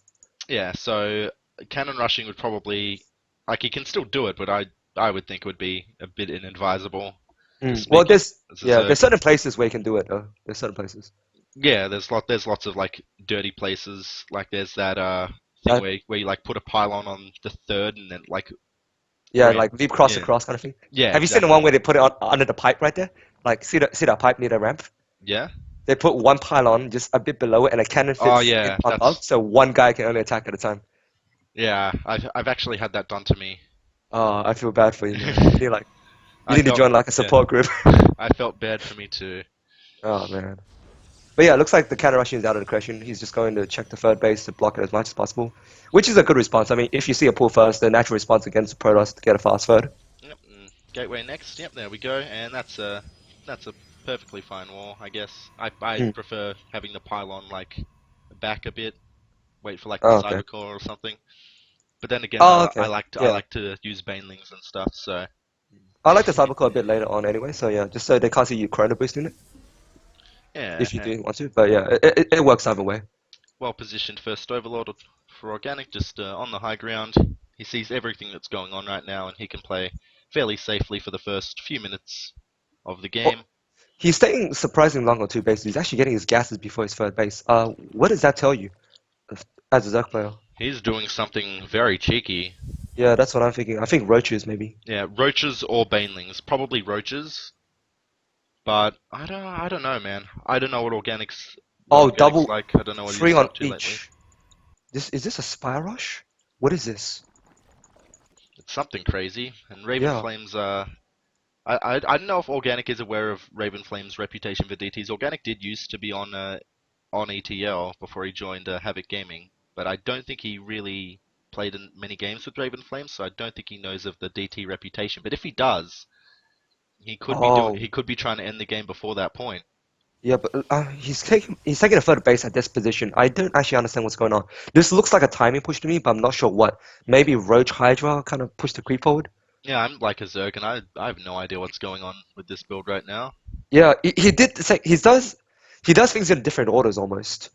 Yeah, so cannon rushing would probably like he can still do it, but I would think it would be a bit inadvisable. Mm. Just Well, making there's as a yeah, Zerg. there's certain places where you can do it though. There's certain places. Yeah, there's lots of like dirty places. Like there's that thing Uh, where you like put a pylon on the third and then like yeah, where like leap cross yeah across kind of thing. yeah Have you seen the one exactly where they put it under the pipe right there? Like see that pipe near the ramp? yeah. They put one pylon just a bit below it, and a cannon Oh fits in yeah, above, so one guy can only attack at a time. yeah. I've actually had that done to me. Oh, I feel bad for you, man. You I need to felt join like a yeah support group. I felt bad for me too. Oh man. But yeah, it looks like the counter rushing is out of the question. He's just going to check the third base to block it as much as possible, which is a good response. I mean, if you see a pull first, the natural response against the Protoss to get a fast third. Yep, gateway next. Yep, there we go, and that's a perfectly fine wall, I guess. I Hmm. prefer having the pylon like back a bit, wait for like the Oh, okay. cyber core or something. But then again, Oh, I okay. like I Yeah. like to use banelings and stuff. So I like the cybercore a bit later on anyway, so yeah, just so they can't see you chrono boosting it yeah, if you do want to. But yeah, it works either way. well positioned first overlord for organic, just on the high ground. He sees everything that's going on right now, and he can play fairly safely for the first few minutes of the Well, game. he's staying surprisingly long on two bases. He's actually getting his gases before his third base. What does that tell you as a Zerg player? He's doing something very cheeky. Yeah, that's what I'm thinking. I think roaches maybe. Yeah, roaches or banelings. Probably roaches, but I don't know, man. I don't know what Oh, organics double like. I don't know what three he's on up to lately. each. This is this a spy rush? What is this? It's something crazy. And Raven Yeah. Flames, I don't know if Organic is aware of Raven Flame's reputation for DTs. Organic did used to be on ETL before he joined Havoc Gaming, but I don't think he really played in many games with Raven Flames, so I don't think he knows of the DT reputation. But if he does, Oh, he could be trying to end the game before that point. Yeah, but he's taking a third base at this position. I don't actually understand what's going on. This looks like a timing push to me, but I'm not sure what. Maybe Roach Hydra kind of pushed the creep forward. Yeah, I'm like a Zerg, and I have no idea what's going on with this build right now. Yeah, he did say he does things in different orders almost.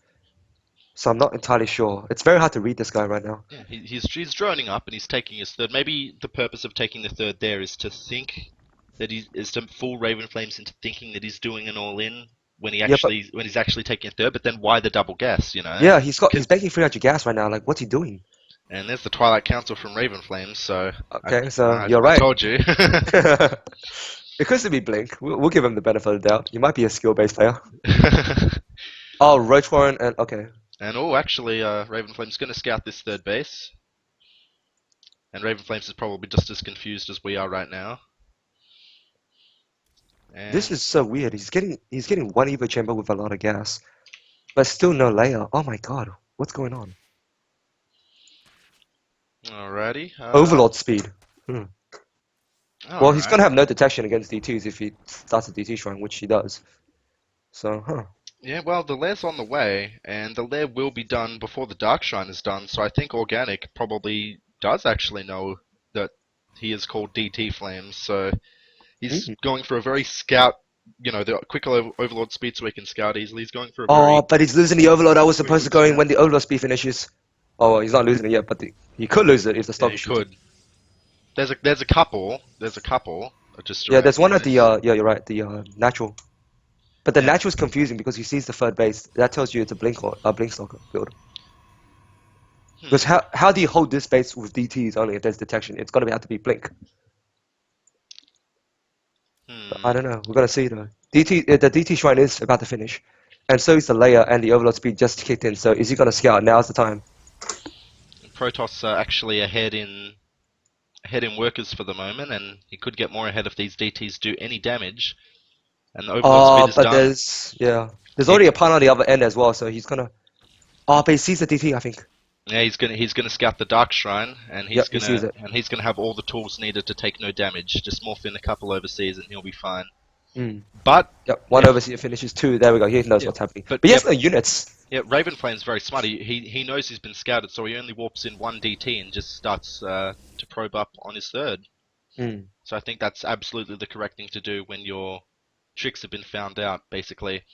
So I'm not entirely sure. It's very hard to read this guy right now. Yeah, he's droning up and he's taking his third. Maybe the purpose of taking the third there is to think that he is to fool Raven Flames into thinking that he's doing an all in Yeah, but when he's actually taking a third. But then why the double guess? yeah, he's banking 300 gas right now. Like, what's he doing? And there's the Twilight Council from Raven Flames. So Okay, so you're I right. told you. It could be Blink. We'll give him the benefit of the doubt. He might be a skill-based player. Oh, Roach Warren and okay. And oh, actually, Raven Flames going to scout this third base. And Raven Flames is probably just as confused as we are right now. This And is so weird. He's getting one Evo chamber with a lot of gas, but still no layer. Oh my god, what's going on? alrighty. Overlord speed. Hmm. Well, he's Alright. gonna have no detection against D2s if he starts a DT shrine, which he does. So, huh. Yeah, well, the lair's on the way, and the lair will be done before the Dark Shrine is done, so I think Organic probably does actually know that he is called DT Flames, so he's Hmm. going for a very scout, the quick Overlord speed so he can scout easily. He's going for a Oh, very but he's losing the Overlord. I was quick supposed to loop go in scout. when the Overlord speed finishes. Oh, well, he's not losing it yet, but he could lose it if the Yeah, stock he shoots it. could. There's a couple just Yeah, around there's you one at guys. yeah, you're right, the natural. But the Yeah. natural is confusing because he sees the third base. That tells you it's a blink or a blink stalker build. Because Hmm. how do you hold this base with DTs only if there's detection? It's gotta have to be blink. I Hmm. don't know. We're gonna see though. The DT shrine is about to finish, and so is the layer and the overload speed just kicked in. So is he gonna scout? Now's the time. Protoss are actually ahead in workers for the moment, and he could get more ahead if these DTs do any damage. And the overload speed is But done. there's He, already a pun on the other end as well. So he's gonna. Oh, but he sees the DT. I think. yeah, he's gonna scout the Dark Shrine, and Yep, he sees it. he's gonna have all the tools needed to take no damage. Just morph in a couple overseas, and he'll be fine. Mm. But Yep, one if overseer finishes two. There we go. He knows yeah, what's happening. but But he yeah, has no units. yeah, Raven Flame's very smart. He knows he's been scouted, so he only warps in one DT and just starts to probe up on his third. Mm. So I think that's absolutely the correct thing to do when your tricks have been found out, basically.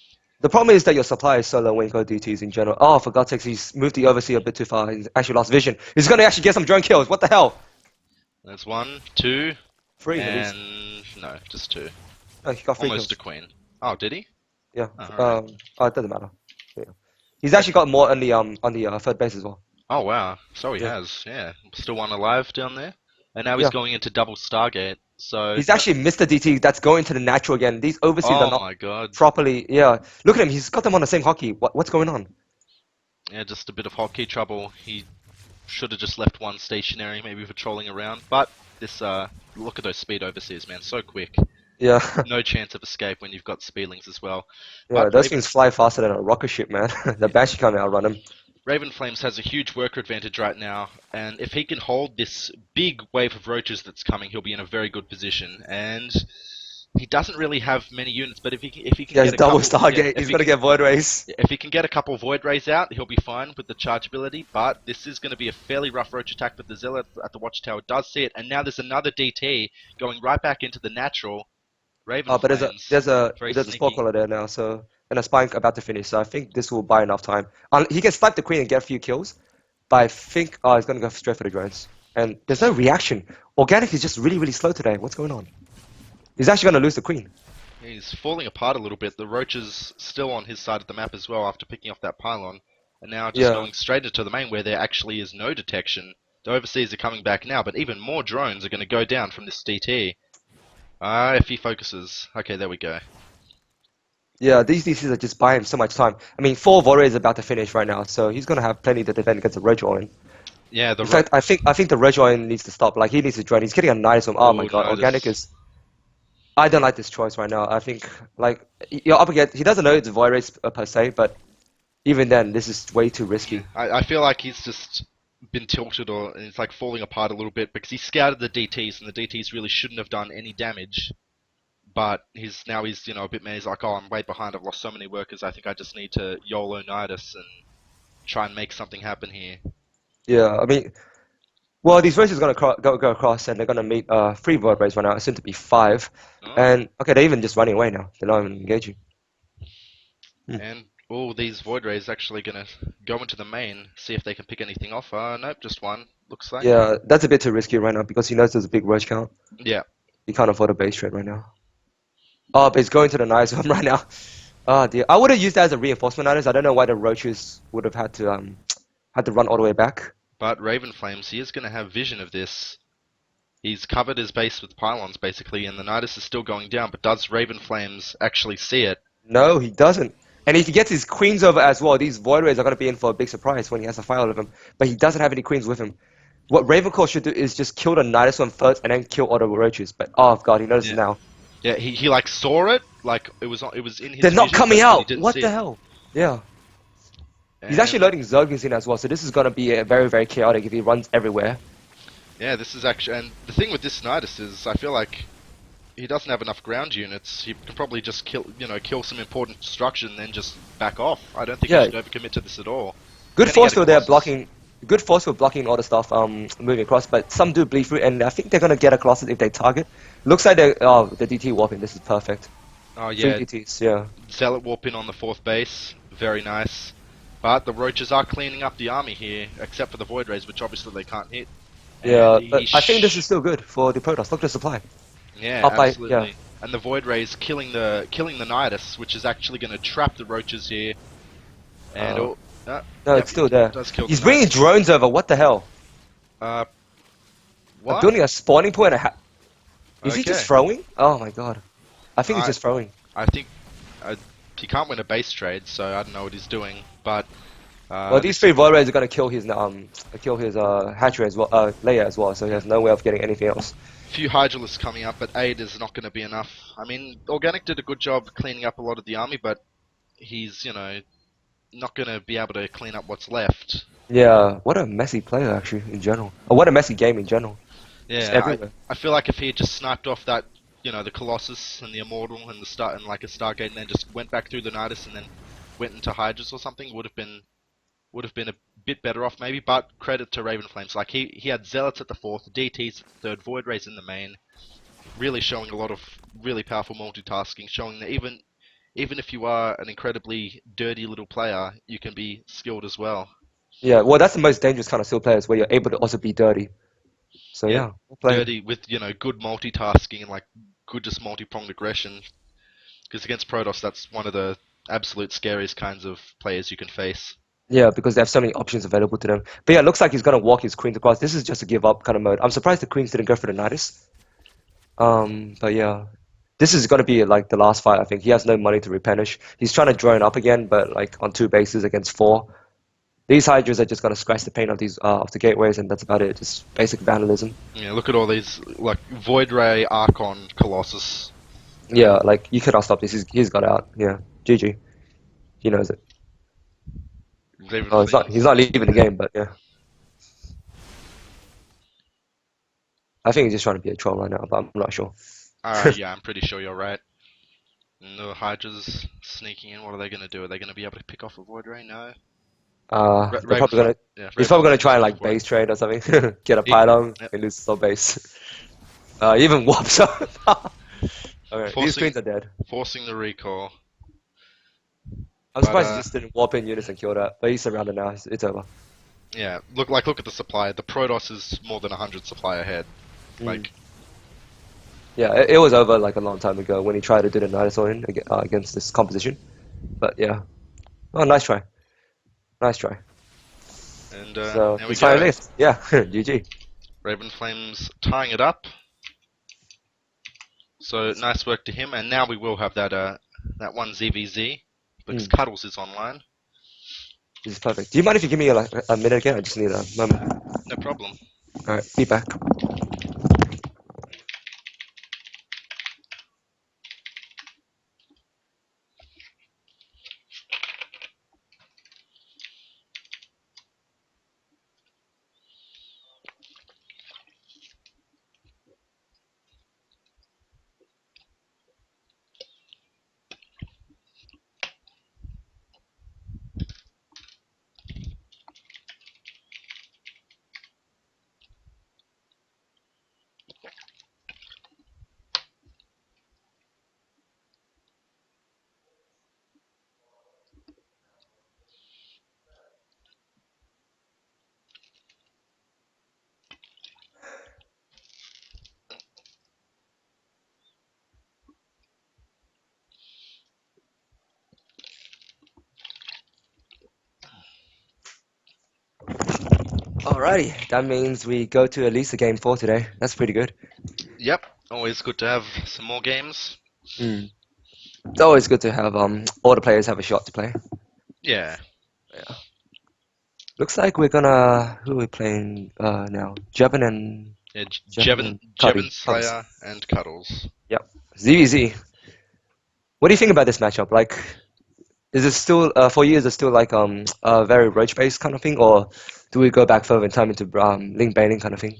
The problem is that your supply is so low when you go DTs in general. Oh, for God's sakes, he's moved the overseer a bit too far. He's actually lost vision. He's gonna actually get some drone kills. What the hell? There's one, two, Three at least. and no, just two. Oh, he got three Almost kills. a queen. Oh, did he? Yeah. Oh, alright. Oh, it doesn't matter. Yeah. He's actually got more on the third base as well. Oh wow, so he Yeah. has. Yeah, still one alive down there, and now he's Yeah. going into double Stargate. So, He's actually missed the DT. That's going to the natural again. These overseas are oh not my god, properly. Yeah. Look at him. He's got them on the same hockey. What's going on? yeah, just a bit of hotkey trouble. He should have just left one stationary, maybe patrolling around. But this, look at those speed overseas, man, so quick. Yeah. No chance of escape when you've got speedlings as well. Yeah. But Those things fly faster than a rocket ship, man. The Banshee can't outrun him. Raven Flames has a huge worker advantage right now, and if he can hold this big wave of roaches that's coming, he'll be in a very good position. And he doesn't really have many units, but if he can He has get a double couple, yeah, Stargate. He's gonna get Void Race. if he can get a couple Void Rays out, he'll be fine with the charge ability. But this is going to be a fairly rough roach attack. But the Zealot at the Watchtower does see it, and now there's another DT going right back into the natural. Raven But there's a Flames, there's a very there's a spore sneaky. caller there now, so and a spine about to finish. So I think this will buy enough time. He can snipe the queen and get a few kills, but I think he's gonna go straight for the drones. And there's no reaction. Organic is just really slow today. What's going on? He's actually gonna lose the queen. He's falling apart a little bit. The roach is still on his side of the map as well after picking off that pylon, and now just Yeah. going straight into the main where there actually is no detection. The overseas are coming back now, but even more drones are going to go down from this DT. If he focuses. Okay, there we go. Yeah, these DCs are just buying so much time. I mean, 4 is about to finish right now, so he's gonna have plenty to defend against the Rejoin. Yeah, In fact, I think the Rejoin needs to stop. Like he needs to join. He's getting a nice one. Oh my oh god, no, Organic this. is. I don't like this choice right now. I think like you're up against. He doesn't know it's Void Race per se, but even then, this is way too risky. I feel like he's just been tilted or it's like falling apart a little bit because he scouted the DTs and the DTs really shouldn't have done any damage. but he's a bit mad. He's like, oh, I'm way behind. I've lost so many workers. I think I just need to YOLO Nidus and try and make something happen here. Yeah, I mean, well, these races are gonna go across, and they're gonna meet three void rays right now, soon to be five. Oh, And okay, they're even just running away now. They're not even engaging. Hmm. and all these Void Rays actually gonna go into the main, see if they can pick anything off. Nope, just one. Looks like. Yeah, that's a bit too risky right now because he knows there's a big roach count. Yeah, He can't afford a base trade right now. Oh, but he's going to the nice one right now. Oh dear, I would have used that as a reinforcement item. I don't know why the roaches would have had to run all the way back. but Raven Flames, he is gonna have vision of this. He's covered his base with pylons basically, and the Nidus is still going down. But does Raven Flames actually see it? No, he doesn't. And if he gets his queens over as well, these void rays are going to be in for a big surprise when he has to fight all of them. But he doesn't have any queens with him. What Ravenclaw should do is just kill the Nidus one first and then kill all the roaches. But oh god, he notices Yeah, now. yeah. He like saw it, like it was in They're his not vision, coming but he out. didn't What see the it. hell? Yeah. He's actually And loading Zerglings in as well, so this is going to be very, very chaotic if he runs everywhere. yeah, this is actually, and the thing with this Nidus is, I feel like he doesn't have enough ground units. He can probably just kill some important destruction and then just back off. I don't think he Yeah, should overcommit to this at all. good Can he force get a field there Colossus? blocking. Good force field blocking all the stuff moving across, but some do bleed through, and I think they're going to get a Colossus if they target. Looks like the DT warping. This is perfect. Oh Three yeah, DTs, yeah. Zealot warp in on the fourth base. Very nice. But the Roaches are cleaning up the army here, except for the Void Rays, which obviously they can't hit. And Yeah, but I think this is still good for the Protoss. Look at the supply. yeah, Up by, yeah. absolutely. And the Void Rays killing the Nidus, which is actually going to trap the Roaches here. And Uh, oh, no, yep, it's still there. does kill the He's bringing Nidus. drones over. What the hell? Uh, I'm what? building a spawning point. And is he just Okay. throwing? Oh my god. I think he's I just throwing. I think uh, he can't win a base trade, so I don't know what he's doing. But Well, these this three void rays are gonna kill his hatchery as well, layer as well. So he has no way of getting anything else. few Hydralisks coming up, but 8 is not going to be enough. I mean, Organic did a good job cleaning up a lot of the army, but he's not going to be able to clean up what's left. Yeah, what a messy player actually in general. Or what a messy game in general. Just Yeah, everywhere. I feel like if he had just sniped off that, the Colossus and the Immortal and the Star and like a Stargate, and then just went back through the Nidus and then went into Hydras or something, would have been a bit better off maybe. But credit to Raven Flames, like he had Zealots at the fourth, DTs third, Void Rays in the main, really showing a lot of really powerful multitasking, showing that even if you are an incredibly dirty little player, you can be skilled as well. Yeah, well that's the most dangerous kind of skill players where you're able to also be dirty. So Yeah, yeah, we'll play. dirty with good multitasking and like good just multi-pronged aggression. Because against Protoss, that's one of the absolute scariest kinds of players you can face. Yeah, because they have so many options available to them. But yeah, it looks like he's gonna walk his queens across. This is just a give up kind of mode. I'm surprised the queens didn't go for the Nidus. But yeah, this is gonna be like the last fight. I think he has no money to replenish. He's trying to drone up again, but like on two bases against four. These Hydras are just gonna scratch the paint of these of the gateways, and that's about it. Just basic vandalism. Yeah, look at all these like Void Ray, Archon, Colossus. Yeah, like you cannot stop this. He's got out. Yeah, GG. He knows it. Raven Oh, he's Flames. not leaving the game, but yeah. I think he's just trying to be a troll right now, but I'm not sure. Yeah, I'm pretty sure you're right. And the Hydra's sneaking in. What are they going to do? Are they going to be able to pick off a Void Ray? No. They're Raven probably Flame. gonna. Yeah, He's Raven probably gonna Flames try and just go like for it. base trade or something. Get a He, pylon yep. and lose his whole base. Even warps up. Okay, these Forcing queens are dead. forcing the recall. I'm But surprised he just didn't warp in units and kill that. But he's surrounded now. It's over. yeah, look at the supply. The Protoss is more than 100 supply ahead. Mm. Like Yeah, it was over like a long time ago when he tried to do the Dinosaur in against this composition. But yeah, oh, nice try, nice try. and So there we he's finally go. left. Yeah, GG. Raven Flames tying it up. So nice work to him. And now we will have that one ZVZ because Mm, Cuddles is online. this is perfect. Do you mind if you give me like a minute again? I just need a moment. No problem. All right, be back. Alrighty, that means we go to at least a game 4 today. That's pretty good. Yep, always good to have some more games. Mm. It's always good to have all the players have a shot to play. Yeah, Yeah. Looks like we're gonna who are we playing now? yeah, Jevon and Jevon Cuddles. Slayer and Cuddles. Yep. ZVZ. What do you think about this matchup? Like, is it still for you? Is it still like a very roach based kind of thing, or do we go back further in time into link baiting kind of thing?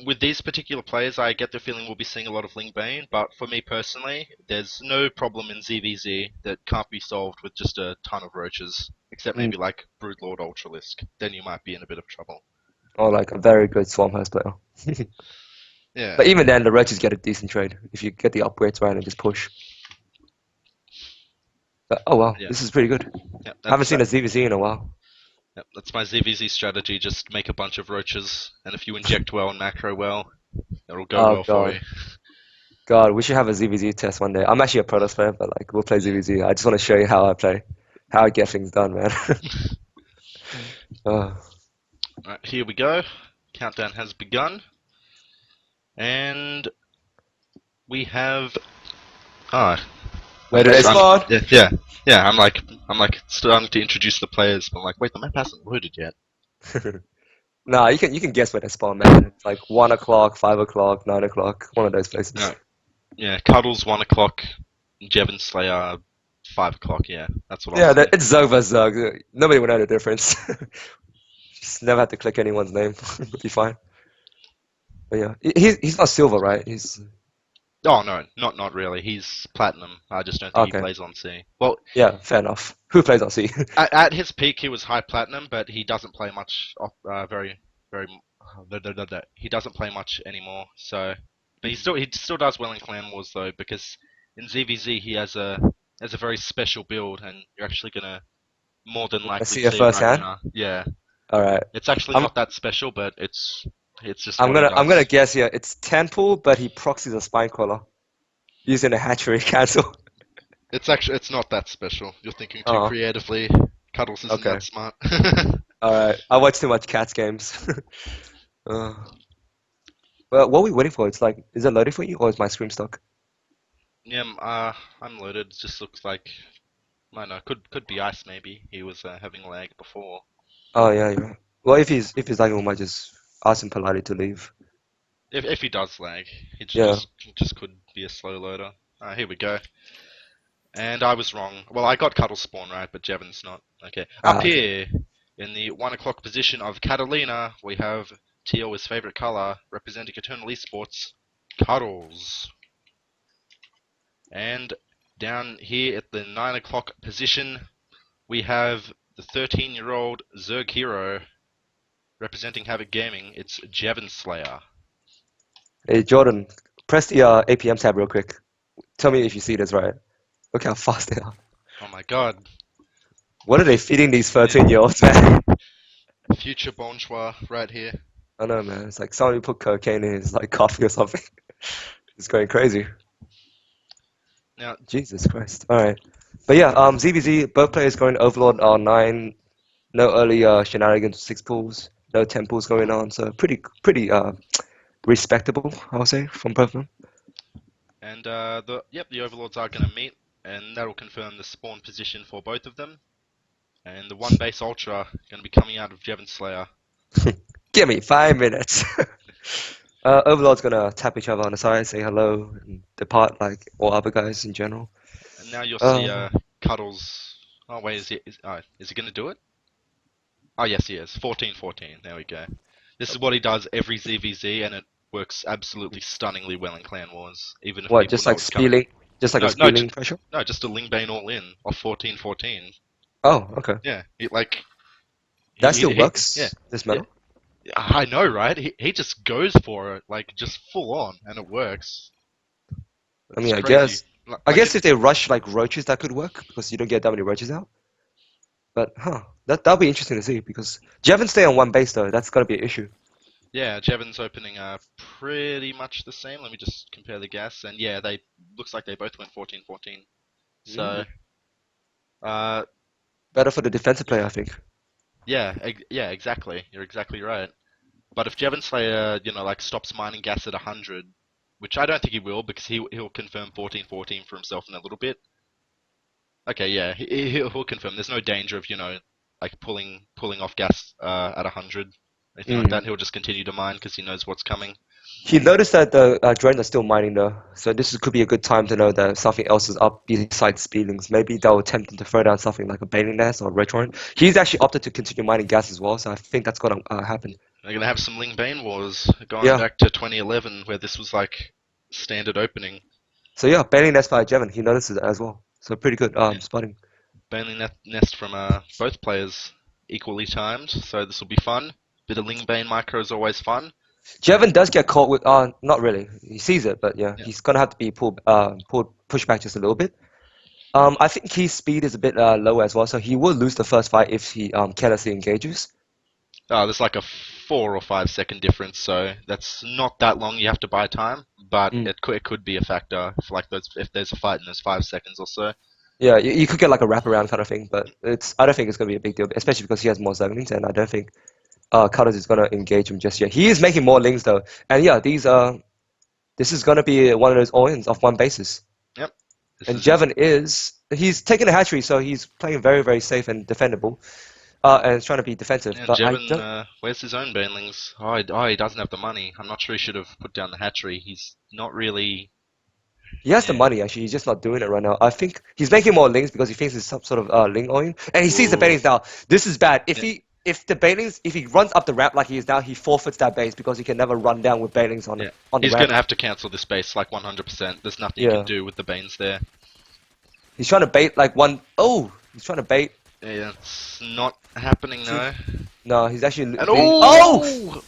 With these particular players, I get the feeling we'll be seeing a lot of Link Bane, but for me personally, there's no problem in ZVZ that can't be solved with just a ton of roaches, except Mm. maybe like Broodlord Ultralisk. Then you might be in a bit of trouble. Or like a very good Swarmhost player. But Yeah, even then, the roaches get a decent trade if you get the upgrades right and just push. But, oh wow, yeah, this is pretty good. yeah. Haven't That's seen a ZVZ in a while. that's my ZVZ strategy. Just make a bunch of roaches, and if you inject well and macro well, it'll go Oh well for you. god. God, we should have a ZVZ test one day. I'm actually a Protoss player, but like we'll play Yeah. ZVZ. I just want to show you how I play, how I get things done, man. uh, Alright, here we go. Countdown has begun, and we have. Ah, where do they spawn? yeah, yeah, yeah. I'm like starting to introduce the players, but I'm like, wait, the map hasn't loaded yet. Nah, you can guess where they spawn, man. It's like 1 o'clock, 5 o'clock, 9 o'clock, one of those places. No, yeah, Cuddles 1 o'clock, Jevon Slayer 5 o'clock. Yeah, that's what I'll Yeah, say. it's Zug vs Zug. Nobody would know the difference. Just never have to click anyone's name. It'll be fine. But yeah, he's not silver, right? He's Oh no, not really. He's platinum. I just don't think he okay. plays on C. Well, Yeah, fair enough. Who plays on C? at his peak, he was high platinum, but he doesn't play much. Very. He doesn't play much anymore. So, but he still does well in clan wars though, because in ZVZ he has a very special build, and you're actually gonna more than I likely see it see it right firsthand. now. Yeah, All right. it's actually I'm not that special, but it's just I'm what he gonna I'm gonna does. guess here. It's Temple, but he proxies a spine crawler using a hatchery cancel. It's not that special. You're thinking too Oh, creatively. Cuddles isn't okay. that smart. All right. I watch too much cats games. uh, well, what are we waiting for? It's like, is it loading for you or is my screen stuck? Yeah, I'm loaded. It just looks like I don't know. Could be ice maybe. He was having lag before. Oh yeah, you're right. Well, if he's lagging, we might just ask him politely to leave. If he does lag, he Yeah. just could be a slow loader. Here we go. And I was wrong. Well, I got Cuddle spawn right, but Jevon's not. Okay. Up Ah, okay. here, in the 1 o'clock position of Catalina, we have Teal, his favorite color, representing Eternal Esports, Cuddles. And down here at the 9 o'clock position, we have the 13-year-old Zerg Hero, representing Havoc Gaming. It's Jevon Slayer. Hey Jordan, press the APM tab real quick. Tell me if you see this right. Look how fast they are. Oh my god. What are they feeding these Yeah. 13-year-olds, man? Future Bonjour right here. I know, man. It's like somebody put cocaine in his like coffee or something. It's going crazy. Now, Jesus Christ. All right. But yeah, ZVZ, both players going Overlord R9. No early shenanigans, six pools. No temples going on. So pretty respectable, I would say, from both of them. and the Overlords are going to meet, and that'll confirm the spawn position for both of them. And the one base Ultra going to be coming out of Jevon Slayer. Give me 5 minutes. Overlord's gonna tap each other on the side, say hello, and depart like all other guys in general. And now you'll see Uh, Cuddles. Oh wait, is he going to do it? Oh yes, he is. 14-14. There we go. This is what he does every ZVZ, and it works absolutely stunningly well in Clan Wars, even if what? people Just know like it's coming. spilling, just like a No, no, spilling pressure? no, just a Lingbane all in off 14-14. Oh, okay. Yeah, it, like That still yeah, works. This yeah. metal. I know, right? He just goes for it, like just full on, and it works. I It's mean, I crazy. guess, I Like guess it, if they rush like roaches, that could work because you don't get that many roaches out. But that'll be interesting to see because Jevon stay on one base though. That's gonna be an issue. yeah, Jevon's opening pretty much the same. Let me just compare the gas, and yeah, they looks like they both went 14-14. So, Mm. uh, Better for the defensive player, I think. Yeah, exactly. You're exactly right. But if Jevon Slayer, like stops mining gas at 100, which I don't think he will because he'll confirm 14-14 for himself in a little bit. Okay, yeah, he'll confirm. There's no danger of like pulling off gas at 100, anything like Mm. that. He'll just continue to mine because he knows what's coming. He noticed that the drones are still mining though, so could be a good time to know that something else is up besides speedlings. Maybe they'll attempt to throw down something like a bailing nest or a red drone. He's actually opted to continue mining gas as well, so I think that's gonna happen. They're gonna have some Ling Bane wars going Yeah. back to 2011, where this was like standard opening. So yeah, bailing nest by Jevon. He notices it as well. So pretty good Yeah, spotting. Bane nest from both players equally timed, so this will be fun. Bit of Ling Bane micro is always fun. Jevon does get caught with not really. He sees it, but yeah, Yeah. he's gonna have to be pulled pushed back just a little bit. I think his speed is a bit lower as well, so he will lose the first fight if he carelessly engages. There's like a 4 or 5 second difference, so that's not that long. You have to buy time, but Mm. it could be a factor if there's a fight in those 5 seconds or so. Yeah, you could get like a wraparound kind of thing, but I don't think it's gonna be a big deal, especially because he has more Zerglings, and I don't think Cutters is gonna engage him just yet. He is making more links though, and yeah, this is gonna be one of those all-ins off one basis. Yep, this And is. he's taking a hatchery, so he's playing very very safe and defendable, and trying to be defensive. And But I Jevon, don't. where's his own banelings? Oh, he doesn't have the money. I'm not sure he should have put down the hatchery. He's not really. He has the Yeah. money actually. He's just not doing it right now. I think he's making more links because he thinks it's some sort of link oin, and he sees the Ooh. baitings now. This is bad. Yeah. If the baitings if he runs up the ramp like he is now, he forfeits that base because he can never run down with baitings Yeah. on the He's ramp. gonna have to cancel this base like 100%. There's nothing you can Yeah, do with the Banes there. he's trying to bait like one. Oh, he's trying to bait. Yeah, it's not happening See, no. no, he's actually And being. Oh,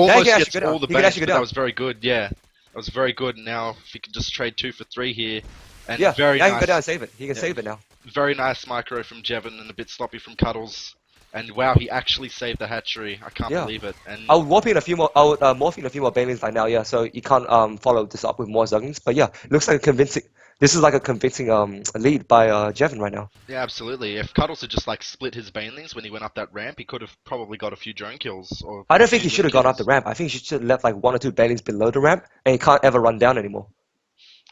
now he almost can actually gets go down. all the He can Banes, actually but go that down. was very good. Yeah, that was very good. Now if he can just trade 2 for 3 here, and Yeah, very now he can go down nice. and save it. He can Yeah, save it now. very nice micro from Jevon and a bit sloppy from Cuddles. And wow, he actually saved the hatchery. I can't Yeah. believe it. And I would warp in a few more. I would morph in a few more Banelings like now, yeah. So you can't follow this up with more Zugglings. But yeah, looks like a convincing. This is like a convincing lead by Jevon right now. yeah, absolutely. If Cuddles had just like split his banelings when he went up that ramp, he could have probably got a few drone kills or I a don't think few he should ling have gone up the kills. ramp. I think he should have left like one or two Banelings below the ramp, and he can't ever run down anymore.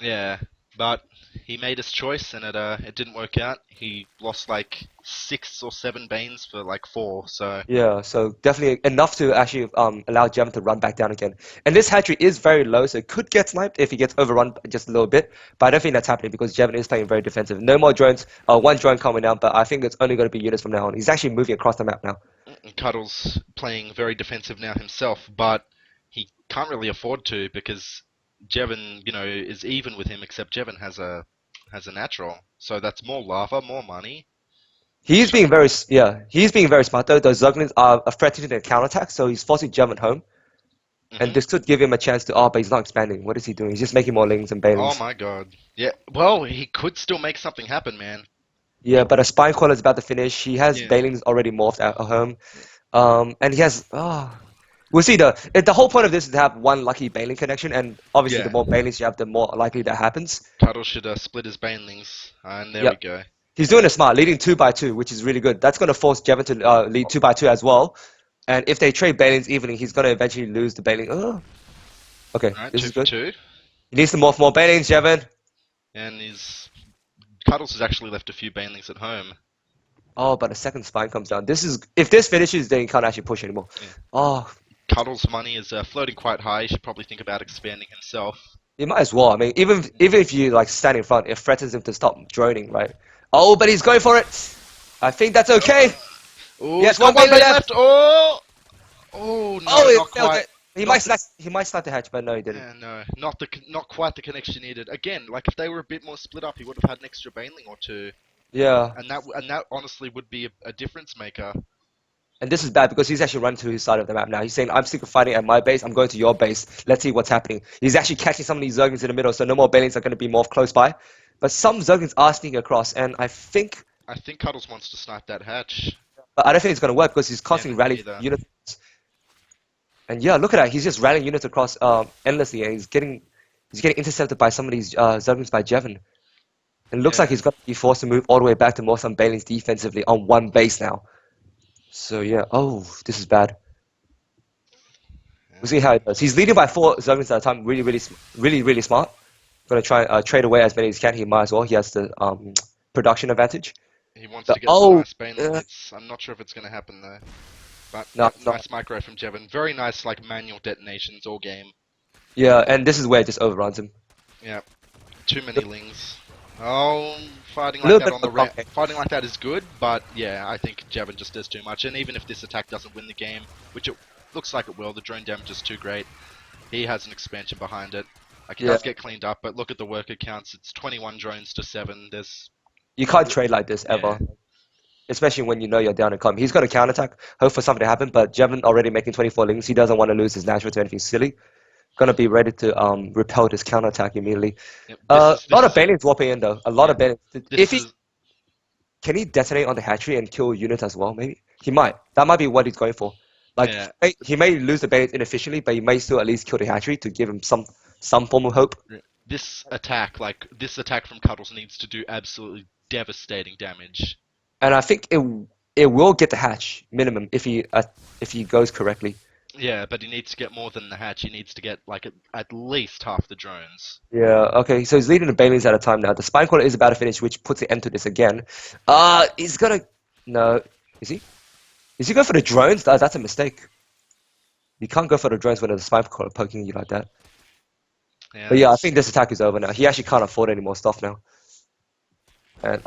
Yeah, but he made his choice and it didn't work out. He lost like 6 or 7 banes for like 4. So Yeah, so definitely enough to actually allow Jevon to run back down again. And this hatchery is very low, so it could get sniped if he gets overrun just a little bit. But I don't think that's happening because Jevon is playing very defensive. No more drones. One drone coming down, but I think it's only going to be units from now on. He's actually moving across the map now. Cuddles playing very defensive now himself, but he can't really afford to because Jevon, is even with him. Except Jevon has a natural, so that's more lava, more money. He's He's trying being to. he's being very smart though. Those Zugglings are a threat to the counterattack, so he's forcing Jevon home. And Hmm. this could give him a chance to, but he's not expanding. What is he doing? He's just making more Lings and Oh Banelings. my god. Yeah. Well, he could still make something happen, man. Yeah, but a Spine Coiler is about to finish. He has Yeah. Banelings already morphed at home. And he has, we'll see. The whole point of this is to have one lucky Baneling connection, and obviously the Yeah. more Banelings you have, the more likely that happens. Cuddle should split his banelings, and there we Yep. go. He's doing And it smart, leading 2 by 2, which is really good. That's going to force Jevon to lead 2 by 2 as well. And if they trade Banelings evenly, he's going to eventually lose the Baneling. Oh, okay, all right, this two is for good. two, He needs to morph more Banelings, Jevon. and his Cuddles has actually left a few banelings at home. Oh, but the second spine comes down. This is if this finishes, then he can't actually push anymore. Yeah. Oh, Cuddles' money is floating quite high. He should probably think about expanding himself. you might as well. I mean, even if you like stand in front, it threatens him to stop droning, right? Oh, but he's going for it. I think that's okay. Oh, He he's has got one one Bailey bane left. left. Oh no, Oh, it not failed quite. it. He might Not the slash. He might start the hatch, but no, he didn't. Yeah, no, not quite the connection needed. Again, like if they were a bit more split up, he would have had an extra baneling or two, Yeah, and that honestly would be a difference maker. and this is bad because he's actually running to his side of the map now. He's saying, "I'm sick of fighting at my base. I'm going to your base. Let's see what's happening." He's actually catching some of these Zerglings in the middle, so no more Banelings are going to be morphed close by. But some Zerglings are sneaking across, and I think Cuddles wants to snipe that hatch. but I don't think it's going to work because he's Yeah, constantly me rallying neither. units. And yeah, look at that. He's just rallying units across endlessly, and he's getting intercepted by some of these Zerglings by Jevon. And it looks like Yeah, he's going to be forced to move all the way back to more some Banelings defensively on one base now. So yeah. Oh, this is bad. We'll Yeah. see how it does. He's leading by 4 zones at a time. Really, really, really, really smart. Gonna try trade away as many as he can. He might as well. He has the production advantage. He wants The to get the oh nice baneling. I'm not sure if it's going to happen though. But no, yep, it's not. nice micro from Jevon. Very nice like manual detonations all game. Yeah, and this is where it just overruns him. Yeah, too many lings. Oh, fighting A like little that bit on of the a complicated. fighting like that is good, but yeah, I think Jevon just does too much. And even if this attack doesn't win the game, which it looks like it will, the drone damage is too great. He has an expansion behind it. Like it Yeah, does get cleaned up, but look at the worker counts. It's 21 drones to 7. There's you can't trade like this yeah, ever, especially when you know you're down and come. He's got a counterattack. Hope for something to happen, but Jevon already making 24 links. He doesn't want to lose his natural to anything silly. Gonna be ready to repel this counterattack immediately. yep, A this lot of is a Banelings warping in though. A lot yeah, of Banelings. If this he is can he detonate on the hatchery and kill units as well? Maybe he might. That might be what he's going for. Like yeah. he may lose the Banelings inefficiently, but he may still at least kill the hatchery to give him some form of hope. This attack from Cuddles needs to do absolutely devastating damage. And I think it will get the hatch minimum if he goes correctly. Yeah, but he needs to get more than the hatch. He needs to get like at least half the drones. Yeah, okay, so he's leading the Baileys at a time now. The Spine Caller is about to finish, which puts an end to this again. He's gonna. No, is he? Is he going for the drones? That's a mistake. You can't go for the drones when there's a Spine Caller poking you like that. Yeah, But yeah, I that's think this attack is over now. He actually can't afford any more stuff now. And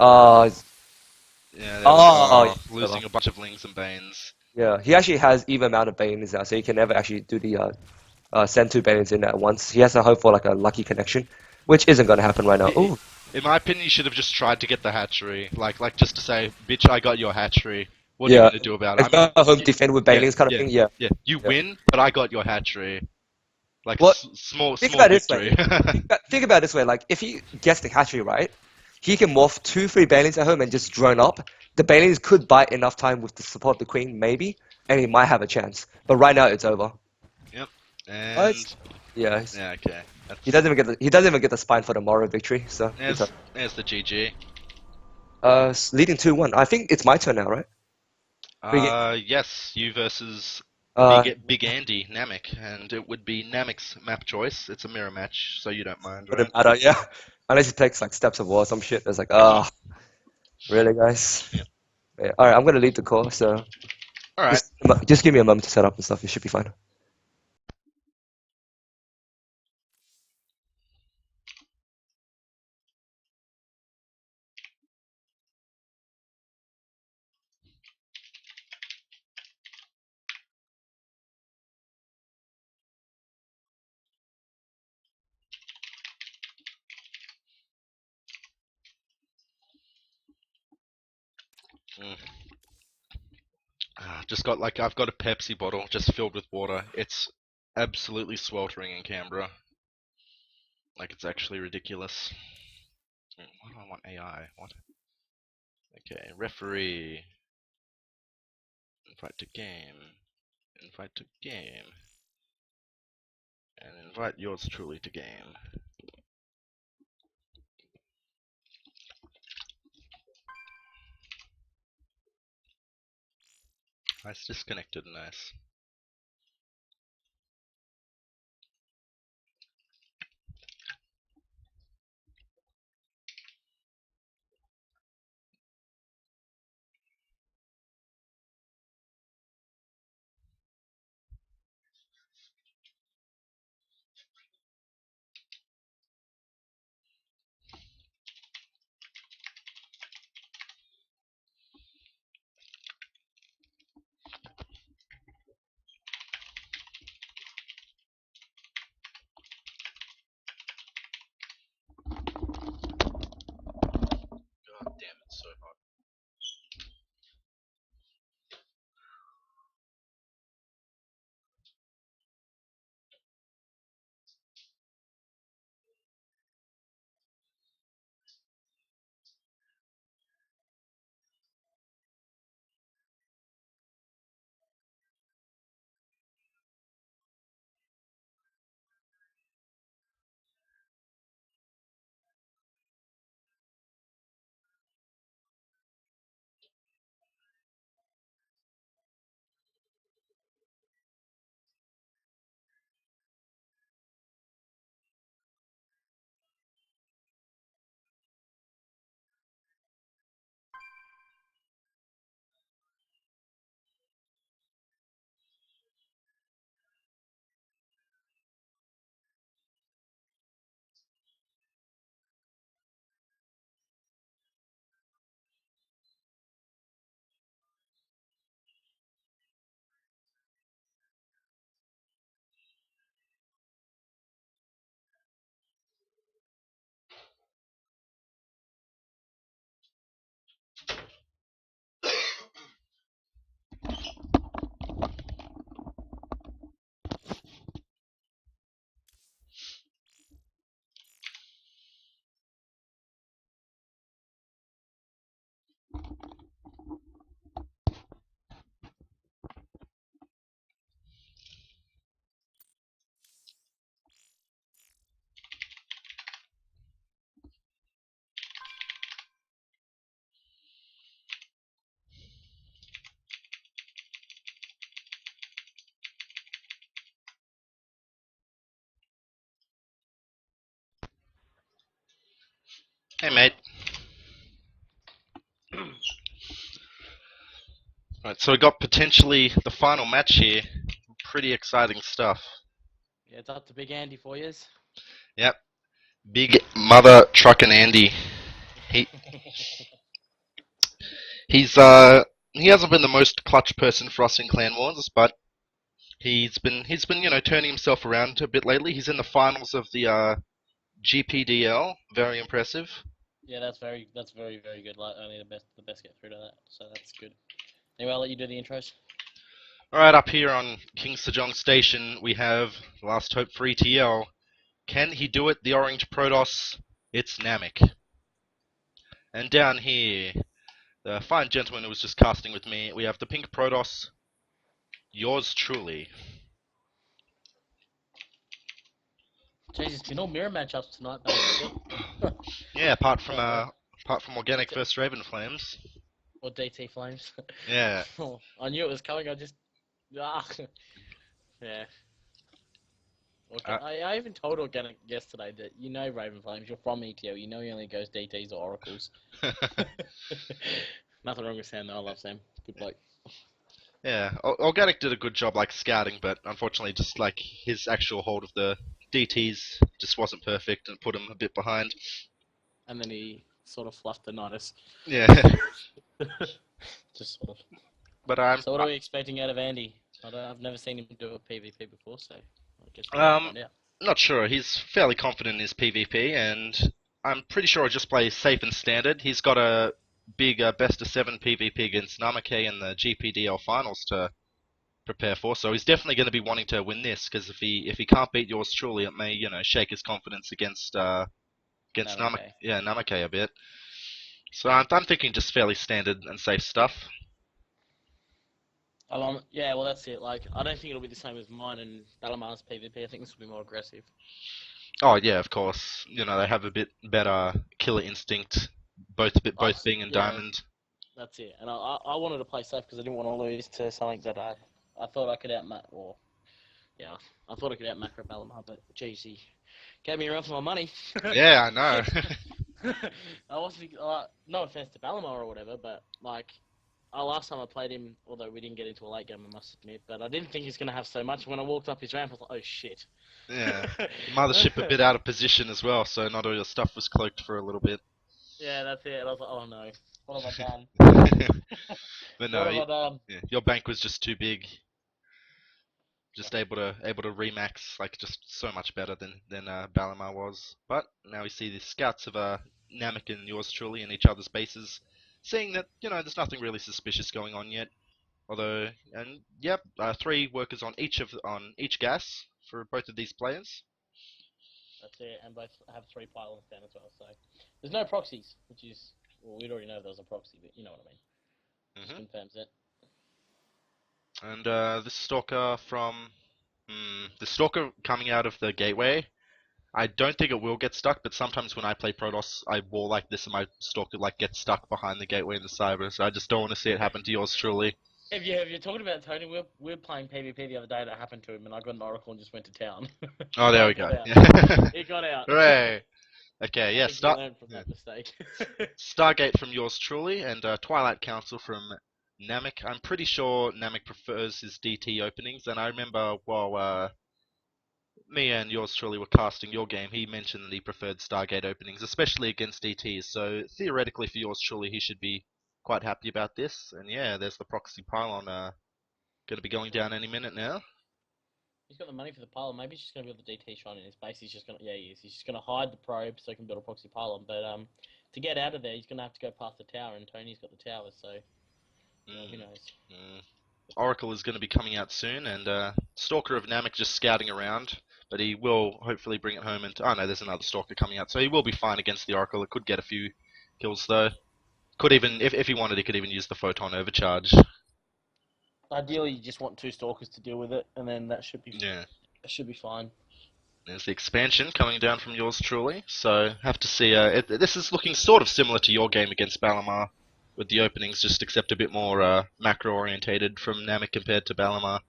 yeah. There we oh, yeah, go. it's over. Losing a bunch of lings and banes. Yeah, he actually has even amount of Banes now, so he can never actually do the send 2 Banes in at once. He has to hope for like a lucky connection, which isn't gonna happen right now. He, Oh, in my opinion, you should have just tried to get the hatchery. Like just to say, bitch, I got your hatchery. What are you yeah, gonna do about it? I like mean, go home defend with yeah, Banelings kind of yeah, thing. Yeah, yeah. You yeah. win, but I got your hatchery. Like Well, think small about it this way. victory. Think about it this way. Like if he gets the hatchery right, he can morph 2, 3 Banelings at home and just drone up. The Banelings could buy enough time with the support of the Queen, maybe, and he might have a chance. But right now it's over. Yep. Uh, And yeah, yeah, okay. he doesn't even get the spine for the moral victory. So it's There's the GG. leading 2-1. I think it's my turn now, right? Big Yes, you versus uh Big Andy Namek, and it would be Namek's map choice. It's a mirror match, so you don't mind, right? wouldn't matter, yeah. Unless he takes like steps of war or some shit. It's like, really, guys? Yeah. Yeah. All right, I'm gonna lead the call. So All right. just give me a moment to set up and stuff. It should be fine. Mm. Just got like I've got a Pepsi bottle just filled with water. It's absolutely sweltering in Canberra. Like it's actually ridiculous. Why do I want AI? What? Okay, referee. Invite to game. Invite to game. And invite yours truly to game. Nice disconnected, nice. Hey, mate. Right, so we got potentially the final match here. Pretty exciting stuff. Yeah, it's up to Big Andy for years. Yep. Big Mother Truckin' Andy. He he hasn't been the most clutch person for us in Clan Wars, but he's been turning himself around a bit lately. He's in the finals of the GPDL. Very impressive. Yeah, that's very very good. Like only the best get through to that, so that's good. Anyway, I'll let you do the intros. Alright, up here on King Sejong Station, we have Last Hope for ETL. Can he do it? The orange Protoss. It's Namek. And down here, the fine gentleman who was just casting with me, we have the pink Protoss. Yours truly. Jesus, been all mirror matchups tonight, basically. Yeah, Oh, apart from Organic D- versus Raven Flames. or DT Flames. Yeah. Oh, I knew it was coming. I just yeah. Uh, I even told Organic yesterday that Raven Flames, you're from ETL, you know he only goes DTs or Oracles. Nothing wrong with Sam though, I love Sam. Good bloke. yeah, Organic did a good job like scouting, but unfortunately just like his actual hold of the DTs just wasn't perfect and put him a bit behind. And then he sort of fluffed the Nidus. Yeah. Just sort of. But I'm So what are we expecting out of Andy? I've never seen him do a PvP before, so I guess we're gonna um find out. not sure. He's fairly confident in his PvP, and I'm pretty sure he just plays safe and standard. He's got a big best of 7 PvP against Namake in the GPDL finals to prepare for. So he's definitely going to be wanting to win this because if he can't beat yours truly, it may shake his confidence against No, okay. Namake a bit. So I'm thinking just fairly standard and safe stuff. Yeah, well that's it. Like, I don't think it'll be the same as mine and Balamar's PvP. I think this will be more aggressive. Oh yeah, of course. They have a bit better killer instinct, both being in Yeah, diamond. that's it. And I wanted to play safe because I didn't want to lose to something that I thought I could outmatch. Or yeah, I thought I could out macro Balamar, but geez, he gave me a run for my money. Yeah, I know. I wasn't no offense to Balamar or whatever, but like last time I played him, although we didn't get into a late game, I must admit, but I didn't think he was gonna have so much. When I walked up his ramp, I was like, oh shit. Yeah. Mothership a bit out of position as well, so not all your stuff was cloaked for a little bit. Yeah, that's it. And I was like, oh no, what have I done? But What no, have I done? yeah, your bank was just too big. Yeah, Just able to remax like just so much better than Balamar was. But now we see the scouts of Namek and yours truly in each other's bases, seeing that there's nothing really suspicious going on yet. Although, and yep, 3 workers on each gas for both of these players. that's it. And both have 3 pylons down as well. So there's no proxies, which is well, we'd already know there was a proxy, but you know what I mean. Just Hmm confirms it. And this stalker the stalker coming out of the gateway. I don't think it will get stuck, but sometimes when I play Protoss, I wall like this and my stalker like gets stuck behind the gateway in the cyber. So I just don't want to see it happen to yours truly. If you're talking about Tony, we're playing PvP the other day. That happened to him, and I got an Oracle and just went to town. Oh, there we Mine go. got out. It got out. Hooray! Okay, I yeah, think he learned from that mistake. Stargate from yours truly, and Twilight Council from Namek. I'm pretty sure Namek prefers his DT openings, and I remember while me and yours truly were casting your game, he mentioned that he preferred Stargate openings, especially against DTs. So theoretically, for yours truly, he should be quite happy about this. And yeah, there's the proxy pylon going to be going down any minute now. He's got the money for the pylon. Maybe he's just gonna build the DT shrine in his base. He's just gonna he is. He's just gonna hide the probe so he can build a proxy pylon. But to get out of there, he's gonna have to go past the tower, and Tony's got the tower. So who Mm, knows? mm. Oracle is going to be coming out soon, and Stalker of Namek just scouting around, but he will hopefully bring it home. And oh no, there's another Stalker coming out, so he will be fine against the Oracle. It could get a few kills though. Could even, if he wanted, he could even use the photon overcharge. Ideally, you just want 2 stalkers to deal with it, and then that should be Yeah. fine. There's the expansion coming down from yours truly. So have to see. This is looking sort of similar to your game against Balamar, with the openings just except a bit more macro orientated from Namek compared to Balamar.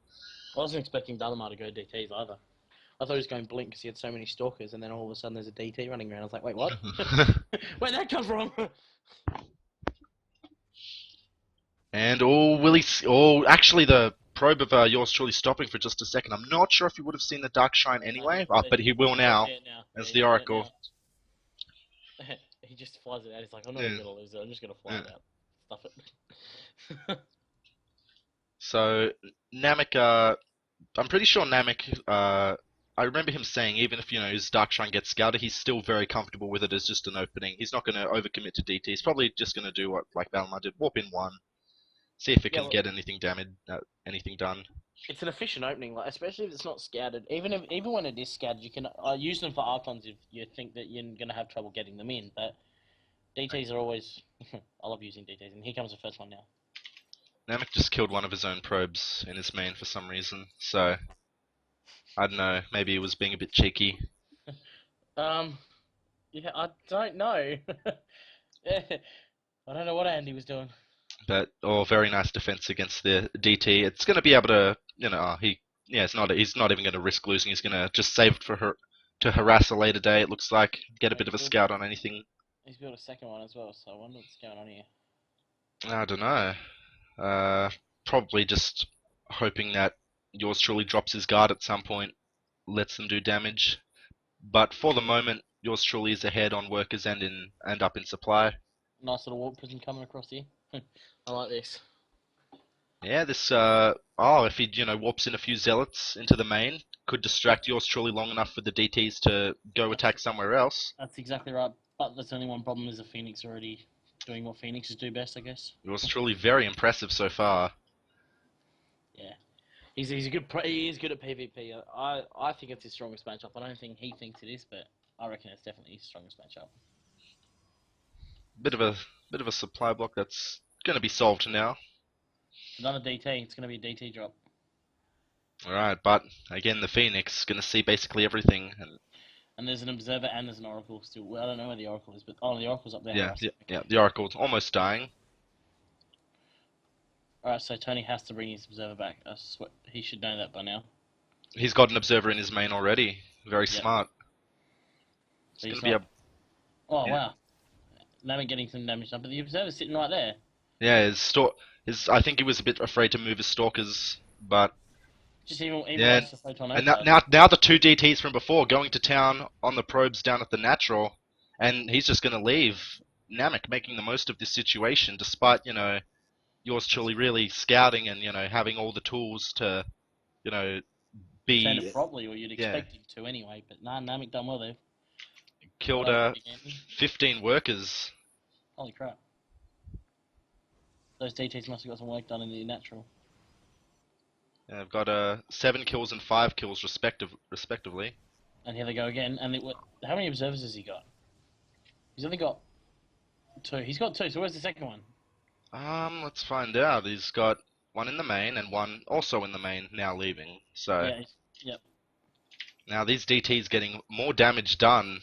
I wasn't expecting Dalamar to go DTs either. I thought he was going Blink because he had so many stalkers, and then all of a sudden there's a DT running around. I was like, wait, what? Where'd that come from? And actually the probe of yours truly stopping for just a second. I'm not sure if he would have seen the dark shine anyway, but he will now as the Oracle. He just flies it out. He's like, I'm not Yeah. even gonna lose it. I'm just gonna fly it out. Stuff it. So Namek, I'm pretty sure Namek. I remember him saying even if his dark shine gets scouted, he's still very comfortable with it as just an opening. He's not going to overcommit to DT. He's probably just going to do what like Balamar did, warp in 1, see if it can get anything done. It's an efficient opening, like especially if it's not scouted. Even when it is scouted, you can use them for Archons if you think that you're gonna have trouble getting them in. But DTs are always. I love using DTs, and here comes the first one now. Namek just killed one of his own probes in his main for some reason, so I don't know. Maybe he was being a bit cheeky. Yeah, I don't know. I don't know what Andy was doing. But very nice defense against the DT. It's going to be able to, he's not even going to risk losing. He's going to just save it for her to harass a later day. It looks like get a bit of a scout on anything. He's built a second one as well, so I wonder what's going on here. I don't know. Probably just hoping that yours truly drops his guard at some point, lets them do damage. But for the moment, yours truly is ahead on workers and up in supply. Nice little warp prism coming across here. I like this. Yeah, this if he warps in a few zealots into the main, could distract yours truly long enough for the DTs to go attack somewhere else. That's exactly right. But there's only one problem: is the Phoenix already doing what Phoenixes do best, I guess. Yours truly very impressive so far. Yeah, he is good at PvP. I think it's his strongest matchup. I don't think he thinks it is, but I reckon it's definitely his strongest matchup. Bit of a supply block that's going to be solved now. Another DT. It's going to be a DT drop. Alright, but again, the Phoenix going to see basically everything. And there's an Observer and there's an Oracle still. Well, I don't know where the Oracle is, but the Oracle's up there. Yeah, the Oracle's almost dying. Alright, so Tony has to bring his Observer back. He should know that by now. He's got an Observer in his main already. Very smart. So he's going to be Oh, wow. Namek getting some damage done, but the Observer's sitting right there. Yeah, I think he was a bit afraid to move his stalkers, but just even yeah, the photon and now the 2 DTs from before going to town on the probes down at the natural, and he's just going to leave. Namek making the most of this situation, despite yours truly really scouting and having all the tools to be probably, or you'd expect him to anyway. But nah, Namek done well there. Killed 15 workers. Holy crap! Those DTs must have got some work done in the natural. Yeah, I've got 7 kills and 5 kills respectively. And here they go again. And how many observers has he got? He's only got 2. He's got 2. So where's the second one? Let's find out. He's got 1 in the main and 1 also in the main now leaving. So yeah, yep. Now these DTs getting more damage done.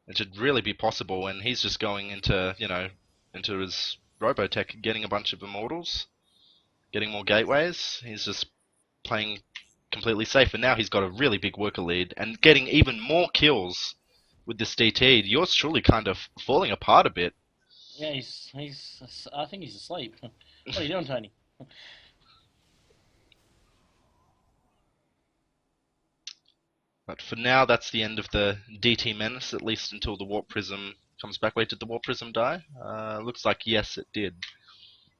It should really be possible, and he's just going into into his Robotech, getting a bunch of immortals, getting more gateways. He's just playing completely safe, and now he's got a really big worker lead and getting even more kills with this DT. Yours truly kind of falling apart a bit. Yeah, I think he's asleep. What are you doing, Tony? But for now, that's the end of the DT menace, at least until the Warp Prism comes back. Wait, did the Warp Prism die? Looks like yes, it did.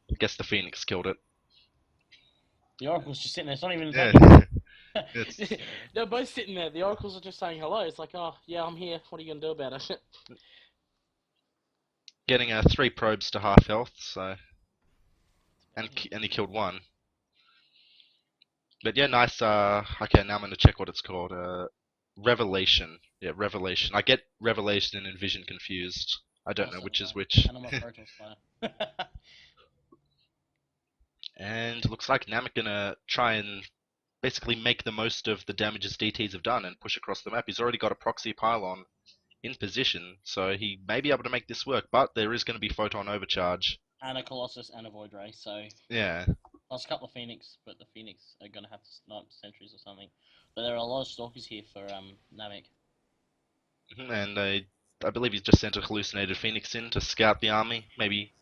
I guess the Phoenix killed it. The Oracle's just sitting there. It's not even Yeah. They're both sitting there. The Oracles are just saying hello. It's like, oh, yeah, I'm here. What are you going to do about it? Getting 3 probes to half health, so... And he killed 1. But yeah, nice, okay, now I'm going to check what it's called. Revelation. Yeah, Revelation. I get Revelation and Envision confused. I don't know Also, which is which. and I'm a Protoss player. And looks like Namek gonna try and basically make the most of the damages DTs have done and push across the map. He's already got a proxy pylon in position, so he may be able to make this work, but there is going to be photon overcharge. And a Colossus and a Void Ray, so Yeah. plus a couple of Phoenix, but the Phoenix are gonna have to snipe sentries or something. But there are a lot of stalkers here for Namek. And I believe he's just sent a hallucinated Phoenix in to scout the army. Maybe,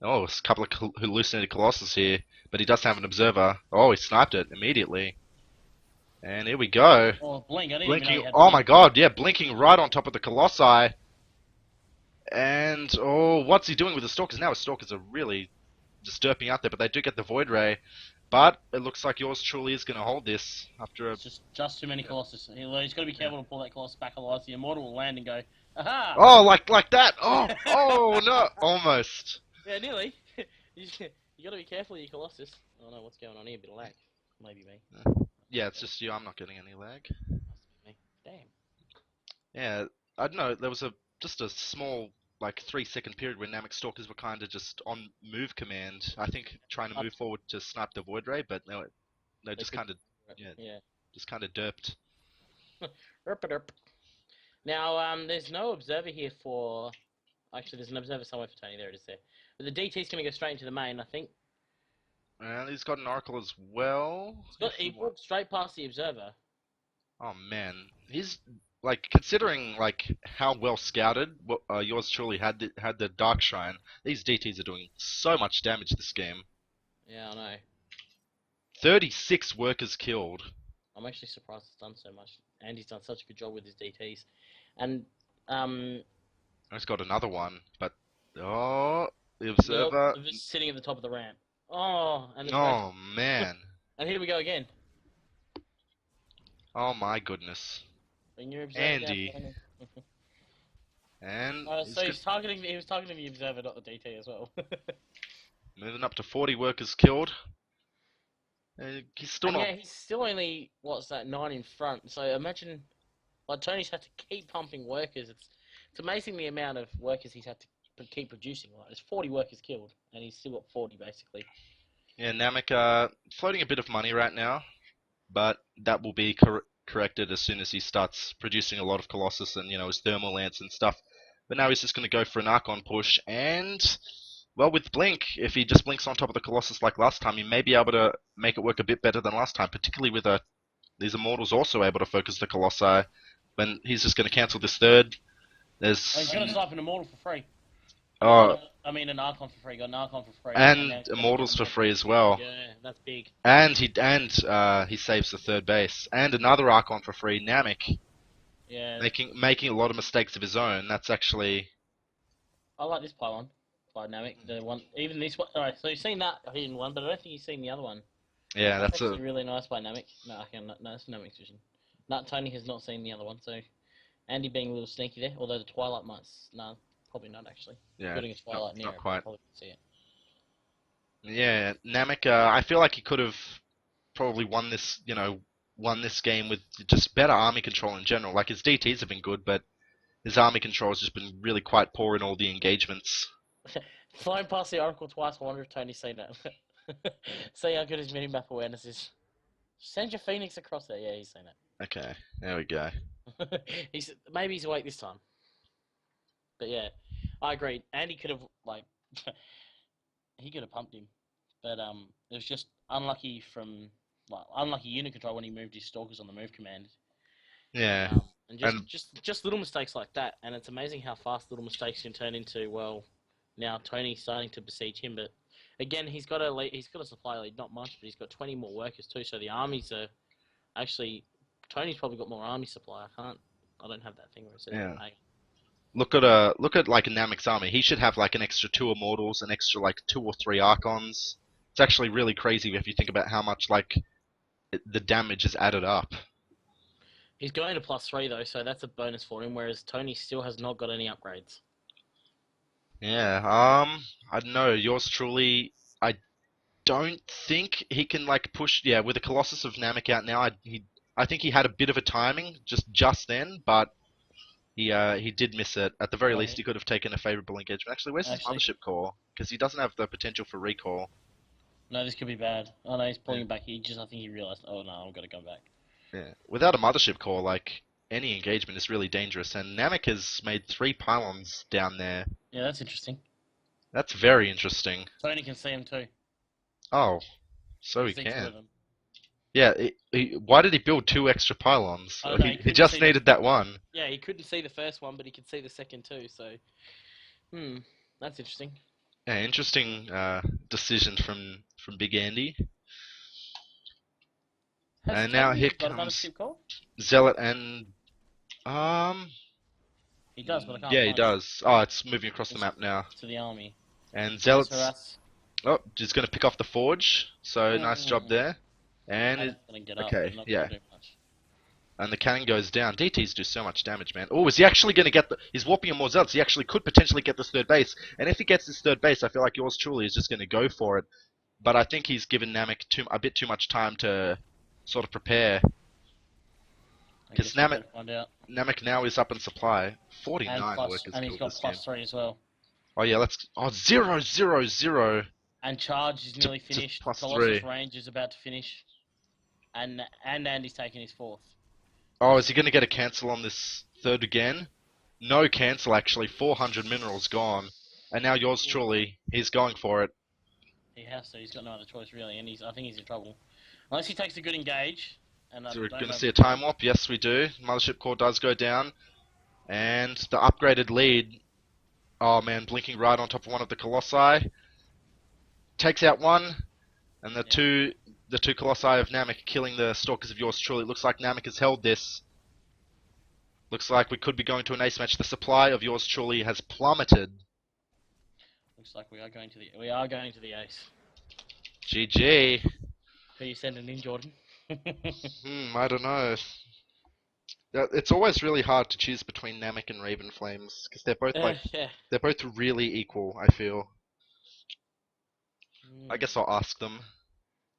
oh, a couple of hallucinated Colossus here, but he does have an observer. Oh, he sniped it immediately. And here we go. Oh, Blink! I didn't even know Blinking, you had oh Blink. my god, yeah, blinking right on top of the Colossi. And, oh, what's he doing with the Stalkers now? His Stalkers are really just derping out there, but they do get the Void Ray. But it looks like yours truly is going to hold this after a... It's just too many Colossus. He's got to be careful to pull that Colossus back, otherwise the Immortal will land and go, aha! Oh, like that! Oh, oh no, almost. Yeah, nearly. you got to be careful of your Colossus. Oh no, what's going on here? A bit of lag. Maybe me. Yeah, it's just you. I'm not getting any lag. Must be me. Damn. Yeah, I don't know. There was just a small, like 3 second period where Namek Stalkers were kind of just on move command. I think trying to move forward to snipe the Void Ray, but no, they just kind of Yeah. just kind of derped. Derp. Now, there's no observer here for... Actually, there's an observer somewhere for Tony. There it is there. But the DT's going to go straight into the main, I think. And he's got an Oracle as well. He walked straight past the observer. Oh man, he's like considering like how well scouted yours truly had the Dark Shrine. These DTs are doing so much damage this game. Yeah, I know. 36 workers killed. I'm actually surprised it's done so much. Andy's done such a good job with his DTs. And, He's got another one, but oh, the observer. They're just sitting at the top of the ramp. Oh, and Oh man. and here we go again. Oh my goodness. Bring your observer Andy. down. And So he was targeting the observer, not the DT as well. moving up to 40 workers killed. He's still And not. yeah, he's still only, what's that, 9 in front. So imagine, like, Tony's had to keep pumping workers. It's amazing the amount of workers he's had to keep producing. Like, there's 40 workers killed, and he's still got 40 basically. Yeah, Namek floating a bit of money right now, but that will be corrected as soon as he starts producing a lot of Colossus and his thermal lance and stuff. But now he's just going to go for an Archon push, and well, with Blink, if he just blinks on top of the Colossus like last time, he may be able to make it work a bit better than last time, particularly with these Immortals also able to focus the Colossi. When he's just going to cancel this third, there's... Oh, he's going to snipe an Immortal for free. I mean, an Archon for free. Got an Archon for free. And Immortals for free as well. Yeah, that's big. And he saves the third base. And another Archon for free, Namek. Yeah. Making a lot of mistakes of his own. That's actually... I like this pylon by Namek. The one, even this one. Alright, so you've seen that hidden one, but I don't think you've seen the other one. Yeah, that's actually really nice by Namek. No, that's Namek's vision. No, Tony has not seen the other one, so Andy being a little sneaky there. Although the Twilight might, no, probably not actually. Yeah, Building a Twilight near not it, quite. probably can see it. Yeah, Namek. I feel like he could have probably won this game with just better army control in general. Like his DTs have been good, but his army control has just been really quite poor in all the engagements. Flying past the Oracle twice, I wonder if Tony's seen that. See how good his mini-map awareness is. Send your Phoenix across there. Yeah, he's seen it. Okay, there we go. Maybe he's awake this time. But yeah, I agree. Andy could have, like, he could have pumped him. But it was just unlucky unlucky unit control when he moved his Stalkers on the move command. Yeah. And just little mistakes like that. And it's amazing how fast little mistakes can turn into, well, now Tony's starting to besiege him. But again, he's got a supply lead, not much, but he's got 20 more workers too. So the armies are actually, Tony's probably got more army supply. I don't have that thing where it says Yeah. A. Look at like Namek's army. He should have like an extra 2 Immortals, an extra like 2 or 3 Archons. It's actually really crazy if you think about how much like the damage is added up. He's going to +3 though, so that's a bonus for him. Whereas Tony still has not got any upgrades. Yeah. I don't know. Yours truly. I don't think he can like push. Yeah, with the Colossus of Namek out now, I think he had a bit of a timing just then, but He did miss it. At the very Oh, least, he could have taken a favorable engagement. Actually, where's his Actually. mothership core? Because he doesn't have the potential for recall. No, this could be bad. Oh no, he's pulling Yeah. back. I think he realized. Oh no, I'm gonna come back. Yeah. Without a mothership core, like any engagement is really dangerous. And Namek has made 3 pylons down there. Yeah, that's interesting. That's very interesting. Tony can see him too. Oh, so He he can see 2 can. of them. Yeah. Why did he build 2 extra pylons? I don't know. He He couldn't just see needed that one. Yeah, he couldn't see the first one, but he could see the second too. So, that's interesting. Yeah, interesting decision from Big Andy. Has And now here Tony got a comes mothership call? Zealot and um. He does, but I can't Yeah, he find it. does. Oh, it's moving across the It's map now. to the army. And Just Zealot's harass. oh, just going to pick off the forge. So nice job there. And Cannon's gonna get up, okay, but not yeah. gonna do much. And the cannon goes down. DTs do so much damage, man. Oh, is he actually going to get the... He's warping in more Zealots. He actually could potentially get this 3rd base. And if he gets this 3rd base, I feel like yours truly is just going to go for it. But I think he's given Namek a bit too much time to sort of prepare. Because Namek now is up in supply. 49 workers and he's killed got this game. +3 as well. Oh yeah, let's... Oh, 0, 0, 0. And charge is nearly to finished. +3. Colossus range is about to finish. And Andy's taking his 4th. Oh, is he going to get a cancel on this 3rd again? No cancel, actually. 400 minerals gone. And now yours truly, he's going for it. He has to. He's got no other choice really, and I think he's in trouble. Unless he takes a good engage. And So we're going to see a time warp. Yes, we do. Mothership core does go down. And the upgraded lead... Oh man, blinking right on top of one of the Colossi. Takes out one. And the two Colossi of Namek killing the Stalkers of yours truly. It looks like Namek has held this. Looks like we could be going to an ace match. The supply of yours truly has plummeted. Looks like we are going to the ace. GG. Who you sending in, Jordan? I don't know. It's always really hard to choose between Namek and Raven Flames because they're both they're both really equal. I feel. I guess I'll ask them.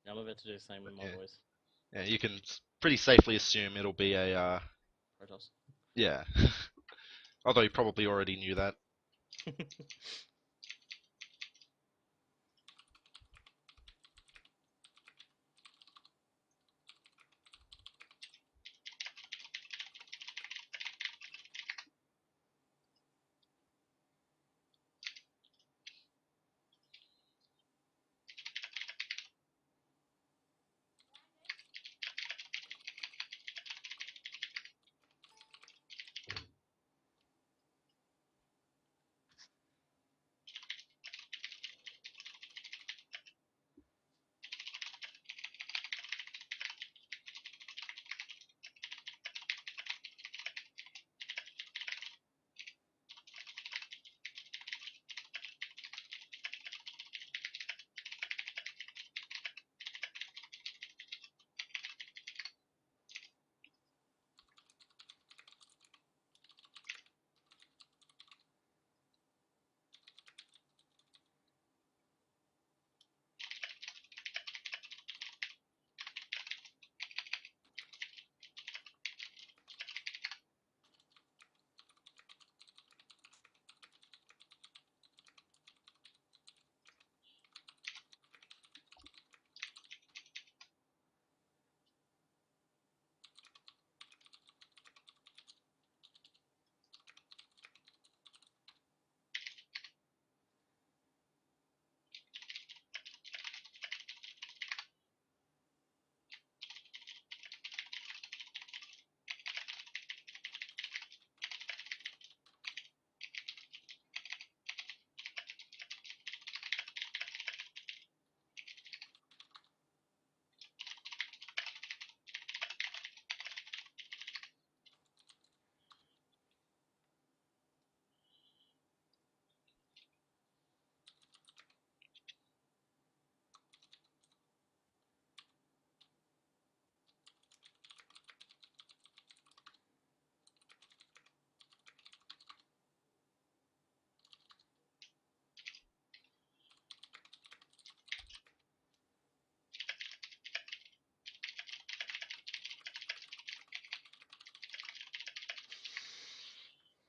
I'm about to do the same with my boys. Yeah, you can pretty safely assume it'll be a Protoss. yeah. Although you probably already knew that.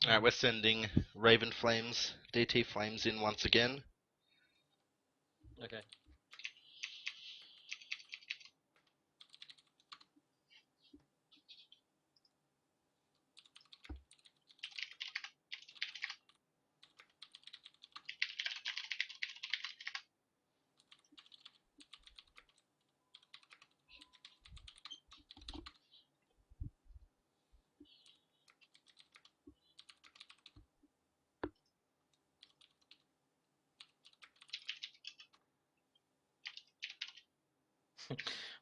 Alright, we're sending Raven Flames, DT Flames in once again. Okay.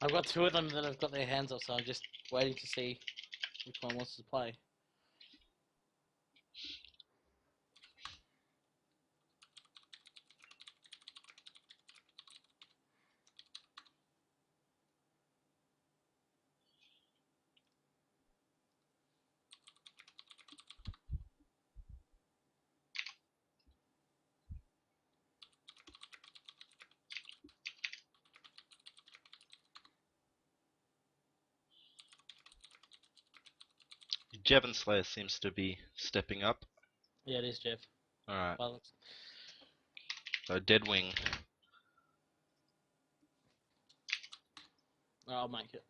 I've got two of them that have got their hands up, so I'm just waiting to see which one wants to play. Jevon Slayer seems to be stepping up. Yeah, it is Jeff. Alright, Alex. so Deadwing. I'll make it.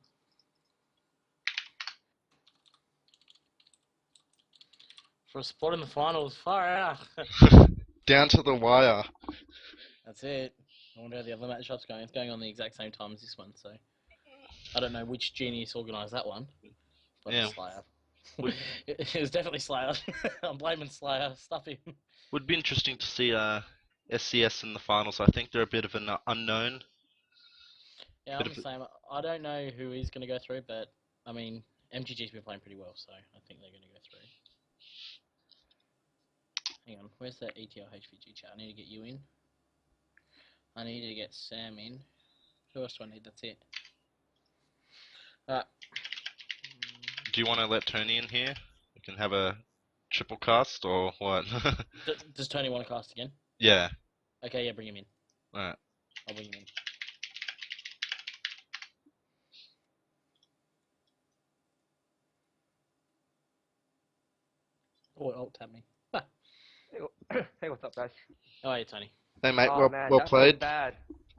For a spot in the finals, far out. Down to the wire. That's it. I wonder how the other matchup's going. It's going on the exact same time as this one, so I don't know which genius organised that one, but Yeah. it's Slayer. Would, It was definitely Slayer. I'm blaming Slayer. Stuff him. would be interesting to see SCS in the finals. I think they're a bit of an unknown. Yeah, Bit I'm of the same. I don't know who he's going to go through, but I mean, MGG's been playing pretty well, so I think they're going to go through. Hang on, where's that ETL HvG chat? I need to get you in. I need to get Sam in. Who else do I need? That's it. Alright. Do you want to let Tony in here? We can have a triple cast or what? Does Tony want to cast again? Yeah. Okay, yeah, bring him in. Alright. I'll bring him in. Oh, alt tab me. Hey, what's up, guys? Oh, yeah, Tony. Hey mate, Oh man, well that played. felt bad.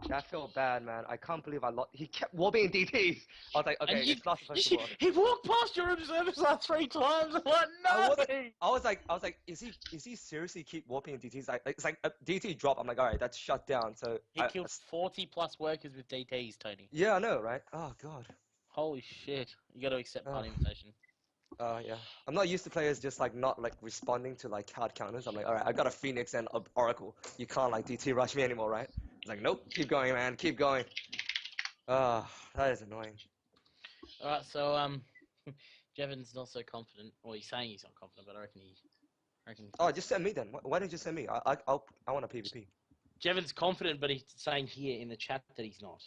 That felt bad, man. I can't believe I lost. He kept wobbing DTs. I was like, okay, And you, it's not supposed to work. he walked past your observer like 3 times. I'm like, I no! wasn't. I was like, is he seriously keep warping DTs? It's like a DT drop. I'm like, all right, that's shut down. So He killed 40 plus workers with DTs, Tony. yeah, I know, right? Oh god. Holy shit. You gotta accept Oh. party invitation. Yeah. I'm not used to players just like not like responding to like hard counters. I'm like, all right, I got a Phoenix and a Oracle. You can't like DT rush me anymore, right? It's like, nope, keep going, man, keep going. That is annoying. Alright, so, Jevon's not so confident. Well, he's saying he's not confident, but I reckon Oh, just send me then. Why don't you send me? I want a PvP. Jevon's confident, but he's saying here in the chat that he's not.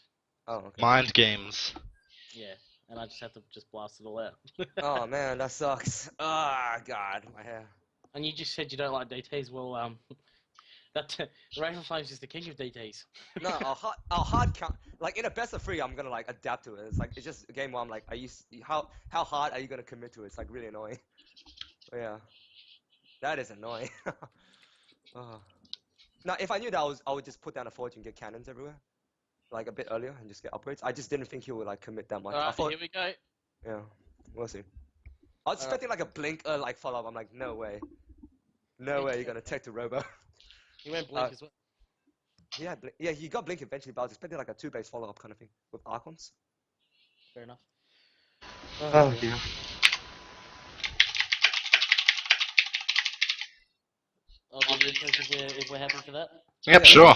Oh, okay. Mind games. Yeah, and I just have to just blast it all out. Oh man, that sucks. Ah, God, my hair. And you just said you don't like DTs. Well, that Raven Flames is the king of DTs. No, a hard count. Like in a best of three, I'm gonna like adapt to it. It's like it's just a game where I'm like, how hard are you gonna commit to it? It's like really annoying. But yeah, that is annoying. Oh. Now, if I knew that, I would just put down a forge and get cannons everywhere, like a bit earlier, and just get upgrades. I just didn't think he would like commit that much. I Alright, thought, here we go. yeah, we'll see. I was expecting like a blink, like follow up. I'm like, no way, no way you're gonna take the robo. He went blink as well. Yeah, yeah, he got blink eventually, but I was expecting like a two-base follow-up kind of thing with Archons. Fair enough. Oh dear. I'll do the intro if we're happy for that. Yep, Yeah. sure.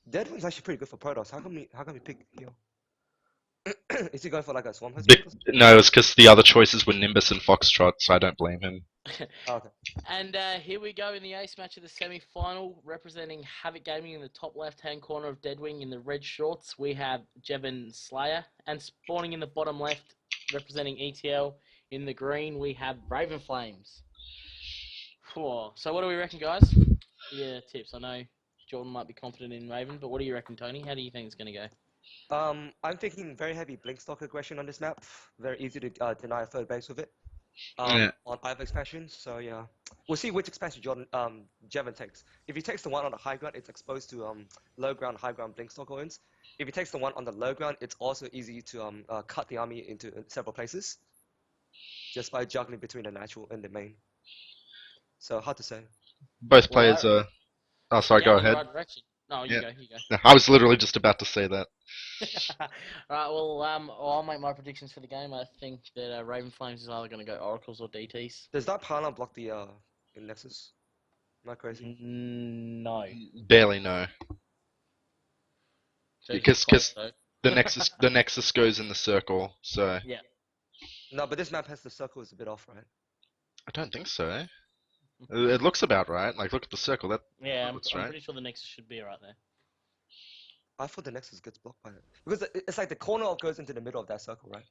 Deadwing's actually pretty good for Protoss. How come he pick heal? Is he going for like a Swarm Host? No, it's because the other choices were Nimbus and Foxtrot, so I don't blame him. Oh, okay. And here we go in the ace match of the semi-final, representing Havoc Gaming in the top left-hand corner of Deadwing in the red shorts. We have Jevon Slayer, and spawning in the bottom left, representing ETL in the green, we have Raven Flames. Whew. So what do we reckon, guys? Yeah, tips. I know Jordan might be confident in Raven, but what do you reckon, Tony? How do you think it's going to go? I'm thinking very heavy blink stock aggression on this map. Very easy to deny a third base with it. Yeah. On either expansion. So yeah, we'll see which expansion Jevon takes. If he takes the one on the high ground, it's exposed to low ground, high ground blink stock wounds. If he takes the one on the low ground, it's also easy to cut the army into several places just by juggling between the natural and the main. So hard to say. Both Well, players are. Oh, sorry. you're Go going in the ahead. right direction. No, Yeah. you go. No, I was literally just about to say that. Right, well, I'll make my predictions for the game. I think that Raven Flames is either going to go Oracles or DTs. Does that pylon block the Nexus? Am I crazy? No. Barely no, So he's because close though. the Nexus goes in the circle. So Yeah. No, but this map has the circles a bit off, right? I don't think so. It looks about right. Like look at the circle. That Yeah, looks I'm right. pretty sure the Nexus should be right there. I thought the Nexus gets blocked by it because it's like the corner goes into the middle of that circle, right?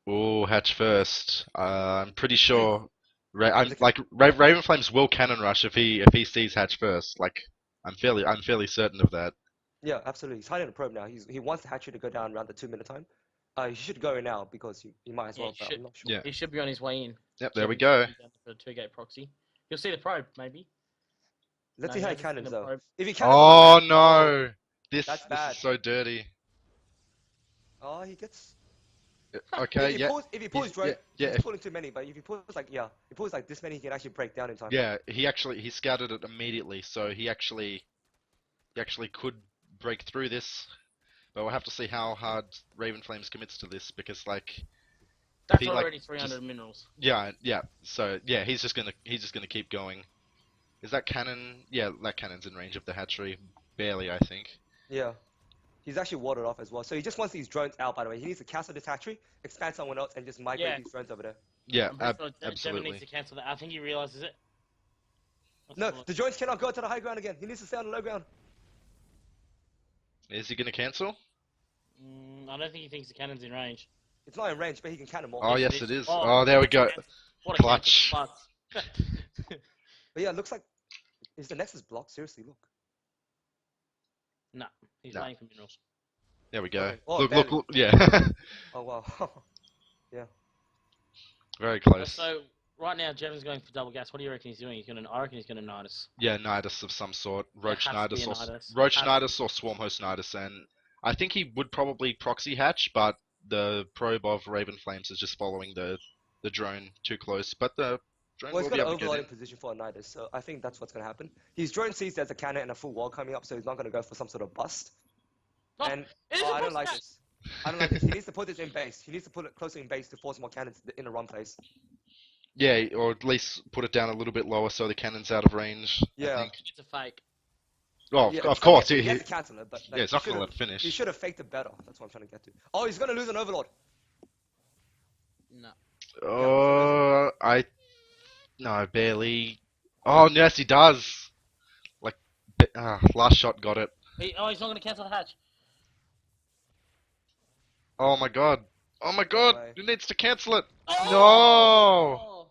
Oh, hatch first. I'm pretty sure. I'm The ca- like Raven Flames will cannon rush if he sees hatch first. Like I'm fairly certain of that. Yeah, absolutely. He's hiding the probe now. He wants the hatchery to go down around the 2 minute time. He should go in now because he might as Yeah, well, he but should. I'm not sure. Yeah. He should be on his way in. Yep. There we Kevin's go. coming down for a 2-gate proxy. You'll see the probe, maybe. Let's No, see he how he hasn't seen cannons the though. probe. If he cannons Oh on the oh, no! This that's this bad. is so dirty. Oh, he gets. Okay. Yeah. If he pulls drone, Yeah. he's pulling too many. But if he pulls he pulls like this many, he can actually break down in time. Yeah. He scouted it immediately, so he actually could break through this. But we'll have to see how hard Raven Flames commits to this because like if That's he like already 300 just minerals. yeah. So yeah, he's just gonna keep going. Is that cannon? Yeah, that cannon's in range of the hatchery. Barely, I think. Yeah. He's actually warded off as well. So he just wants these drones out. By the way, he needs to cancel this hatchery, expand someone else, and just migrate Yeah. these drones over there. Yeah, I'm pretty sure Devin absolutely. needs to cancel that. I think he realizes it. Let's No, have a look. the drones cannot go to the high ground again. He needs to stay on the low ground. Is he gonna cancel? I don't think he thinks the cannon's in range. It's not in range, but he can cannon more. Oh Yes, yes, it it is. is. Oh, Oh, there we go. What a Clutch. cancel. Clutch. But yeah, it looks like is the Nexus blocked? Seriously, look. No, he's No. waiting for minerals. There we go. Okay. Oh, Look, barely. look, yeah. Oh wow. Very close. So right now, Jevon's going for double gas. What do you reckon he's doing? I reckon he's going to Nidus. Yeah, Nidus of some sort. Roach has to be Nidus a or Nidus. Roach Has to Nidus or Swarmhost Nidus, and I think he would probably proxy hatch, but the probe of Raven Flames is just following the drone too close. But the drone Well, he's will be got an able to get overload in. in position for a Nidus, so I think that's what's going to happen. His drone sees there's a cannon and a full wall coming up, so he's not going to go for some sort of bust. Oh, And it is oh, a I don't bust like gas! this. I don't like this. He needs to put this in base. He needs to put it closer in base to force more cannons in the wrong place. Yeah, or at least put it down a little bit lower so the cannon's out of range. Yeah. I think. It's a fake. Oh, Yeah, of course. he has to cancel it, but Yeah, like, it's not gonna let it he finish. should have faked it better. That's what I'm trying to get to. Oh, he's going to lose an overlord. No. No, barely. Oh, yes, he does. Like, last shot got it. He's not going to cancel the hatch. Oh my god. Oh my god. way. He needs to cancel it. Oh!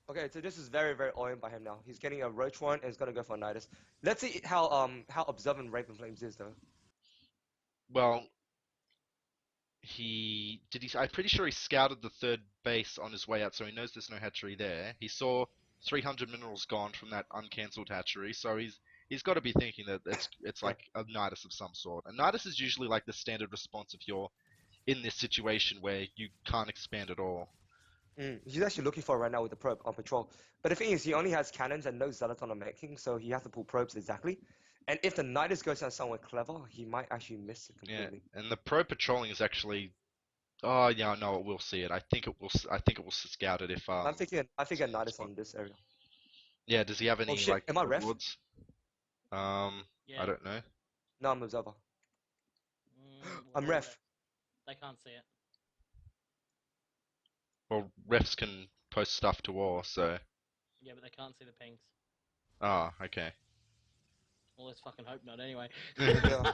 Okay, so this is very, very owned by him now. He's getting a Roach one and he's going to go for a Nidus. Let's see how observant Raven Flames is though. Well, I'm pretty sure he scouted the third base on his way out, so he knows there's no hatchery there. He saw 300 minerals gone from that uncancelled hatchery, so he's got to be thinking that it's like a Nidus of some sort. And Nidus is usually like the standard response if you're in this situation where you can't expand at all. He's actually looking for it right now with the probe on patrol. But the thing is, he only has cannons and no zealots on the making, so he has to pull probes exactly. And if the Nidus goes down somewhere clever, he might actually miss it Yeah, completely. and the pro patrolling is actually. Oh yeah, no, it will see it. I think it will. I think it will scout it if. I'm thinking a Nidus on this area. Yeah, does he have any shit, like am I ref? rewards? Yeah. I don't know. No, I'm observer. I'm Well, ref. They can't see it. Well, refs can post stuff to war, so. Yeah, but they can't see the pings. Oh, okay. Well, let's fucking hope not anyway. Yeah.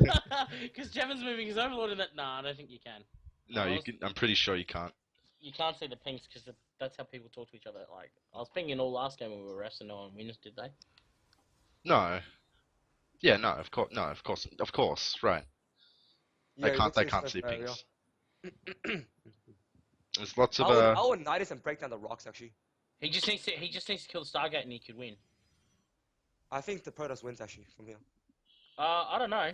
Because Jevon's moving his overlord in that. Nah, I don't think you can. No, you can. I'm pretty sure you can't. You can't see the pings because that's how people talk to each other. Like, I was pinging all last game when we were refs and no one wins, did they? No. Yeah, no, of course, right. Yeah, it looks They too can't swift see area. pings. There's lots of I would knight it and break down the rocks actually. He just needs to kill the Stargate and he could win. I think the Protoss wins actually from here. I don't know.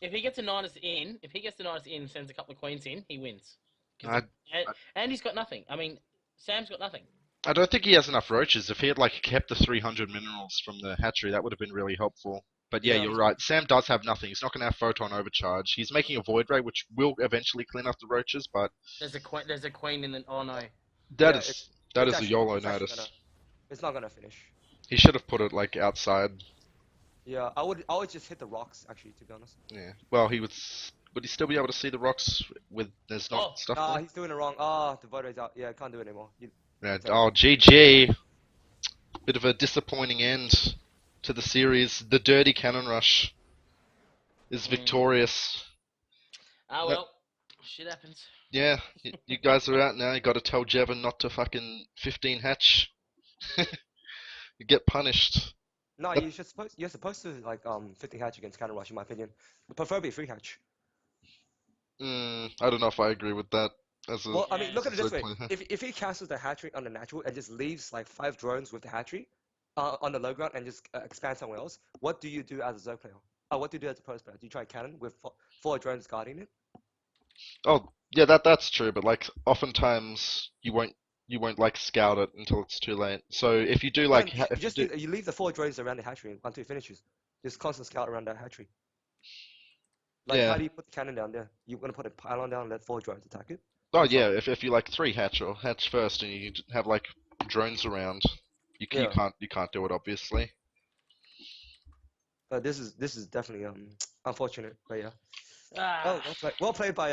If he gets the Niners in, and sends a couple of queens in, he wins. I, And he's got nothing. I mean, Sam's got nothing. I don't think he has enough roaches. If he had like kept the 300 minerals from the hatchery, that would have been really helpful. But yeah, Yeah. you're right. Sam does have nothing. He's not going to have photon overcharge. He's making a void ray, which will eventually clean up the roaches. But There's a queen in the. Oh no. that Yeah, is it's a actually- YOLO it's actually notice. It's not gonna finish. He should have put it like outside. Yeah, I would just hit the rocks actually, to be honest. Yeah. Well, would he still be able to see the rocks with there's not Oh, stuff Ah, there? he's doing it wrong. Ah, the void ray's out. Yeah, I can't do it anymore. Yeah. it's Oh, GG. Bit of a disappointing end to the series. The dirty cannon rush is victorious. Ah well, shit happens. Yeah, you guys are out now. You got to tell Jevon not to fucking 15 hatch. You get punished. No, you're supposed to like 50 hatch against cannon rush in my opinion. Preferably free hatch. I don't know if I agree with that. As a Well, I mean, look at it this way. player. If he cancels the hatchery on the natural and just leaves like 5 drones with the hatchery on the low ground and just expand somewhere else, what do you do as a Zerg player? What do you do as a post player? Do you try cannon with 4 drones guarding it? Oh, yeah, that's true. But like, oftentimes you won't like scout it until it's too late. So if you do No, like, you if you just do, you leave the 4 drones around the hatchery until it finishes. Just constant scout around that hatchery. Like, yeah. how do you put the cannon down there? You gonna put a pylon down and let 4 drones attack it? Oh Or yeah, something? if you like 3 hatch or hatch first and you have like drones around, you Yeah. can't do it obviously. But this is definitely unfortunate. But yeah. Ah, Oh, well played by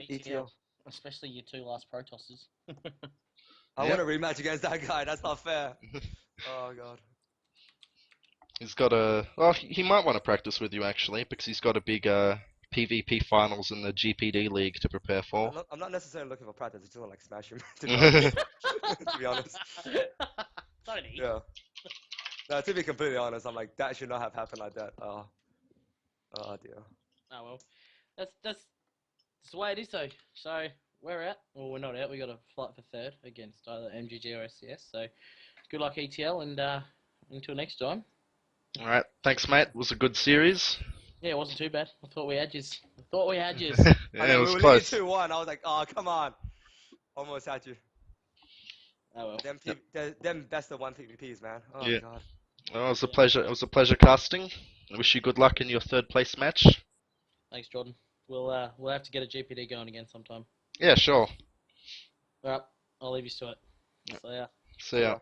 ETL. Especially your 2 last Protosses. I Yep. want a rematch against that guy. That's not fair. Oh god. He's got a well, he might want to practice with you actually because he's got a big PvP finals in the GPD league to prepare for. I'm not necessarily looking for practice. I just want to like smash him. To be honest. To be honest. Tony. Yeah. No, to be completely honest, I'm like that should not have happened like that. Oh dear. Oh well, that's the way it is though. So we're out. Well, we're not out. We got a flight for 3rd against either MGG or SCS. So good luck ETL, and until next time. All right, thanks, mate. It was a good series. Yeah, it wasn't too bad. I thought we had yous. I Yeah, know it we was were close. leading 2-1. I was like, oh come on. Almost had you. Oh well. Them best of 1 PvPs, man. Oh Yeah. god. Well, it was a pleasure. It was a pleasure casting. I wish you good luck in your 3rd place match. Thanks, Jordan. We'll have to get a GPD going again sometime. Yeah, sure. All right, I'll leave you to it. So yeah. See ya.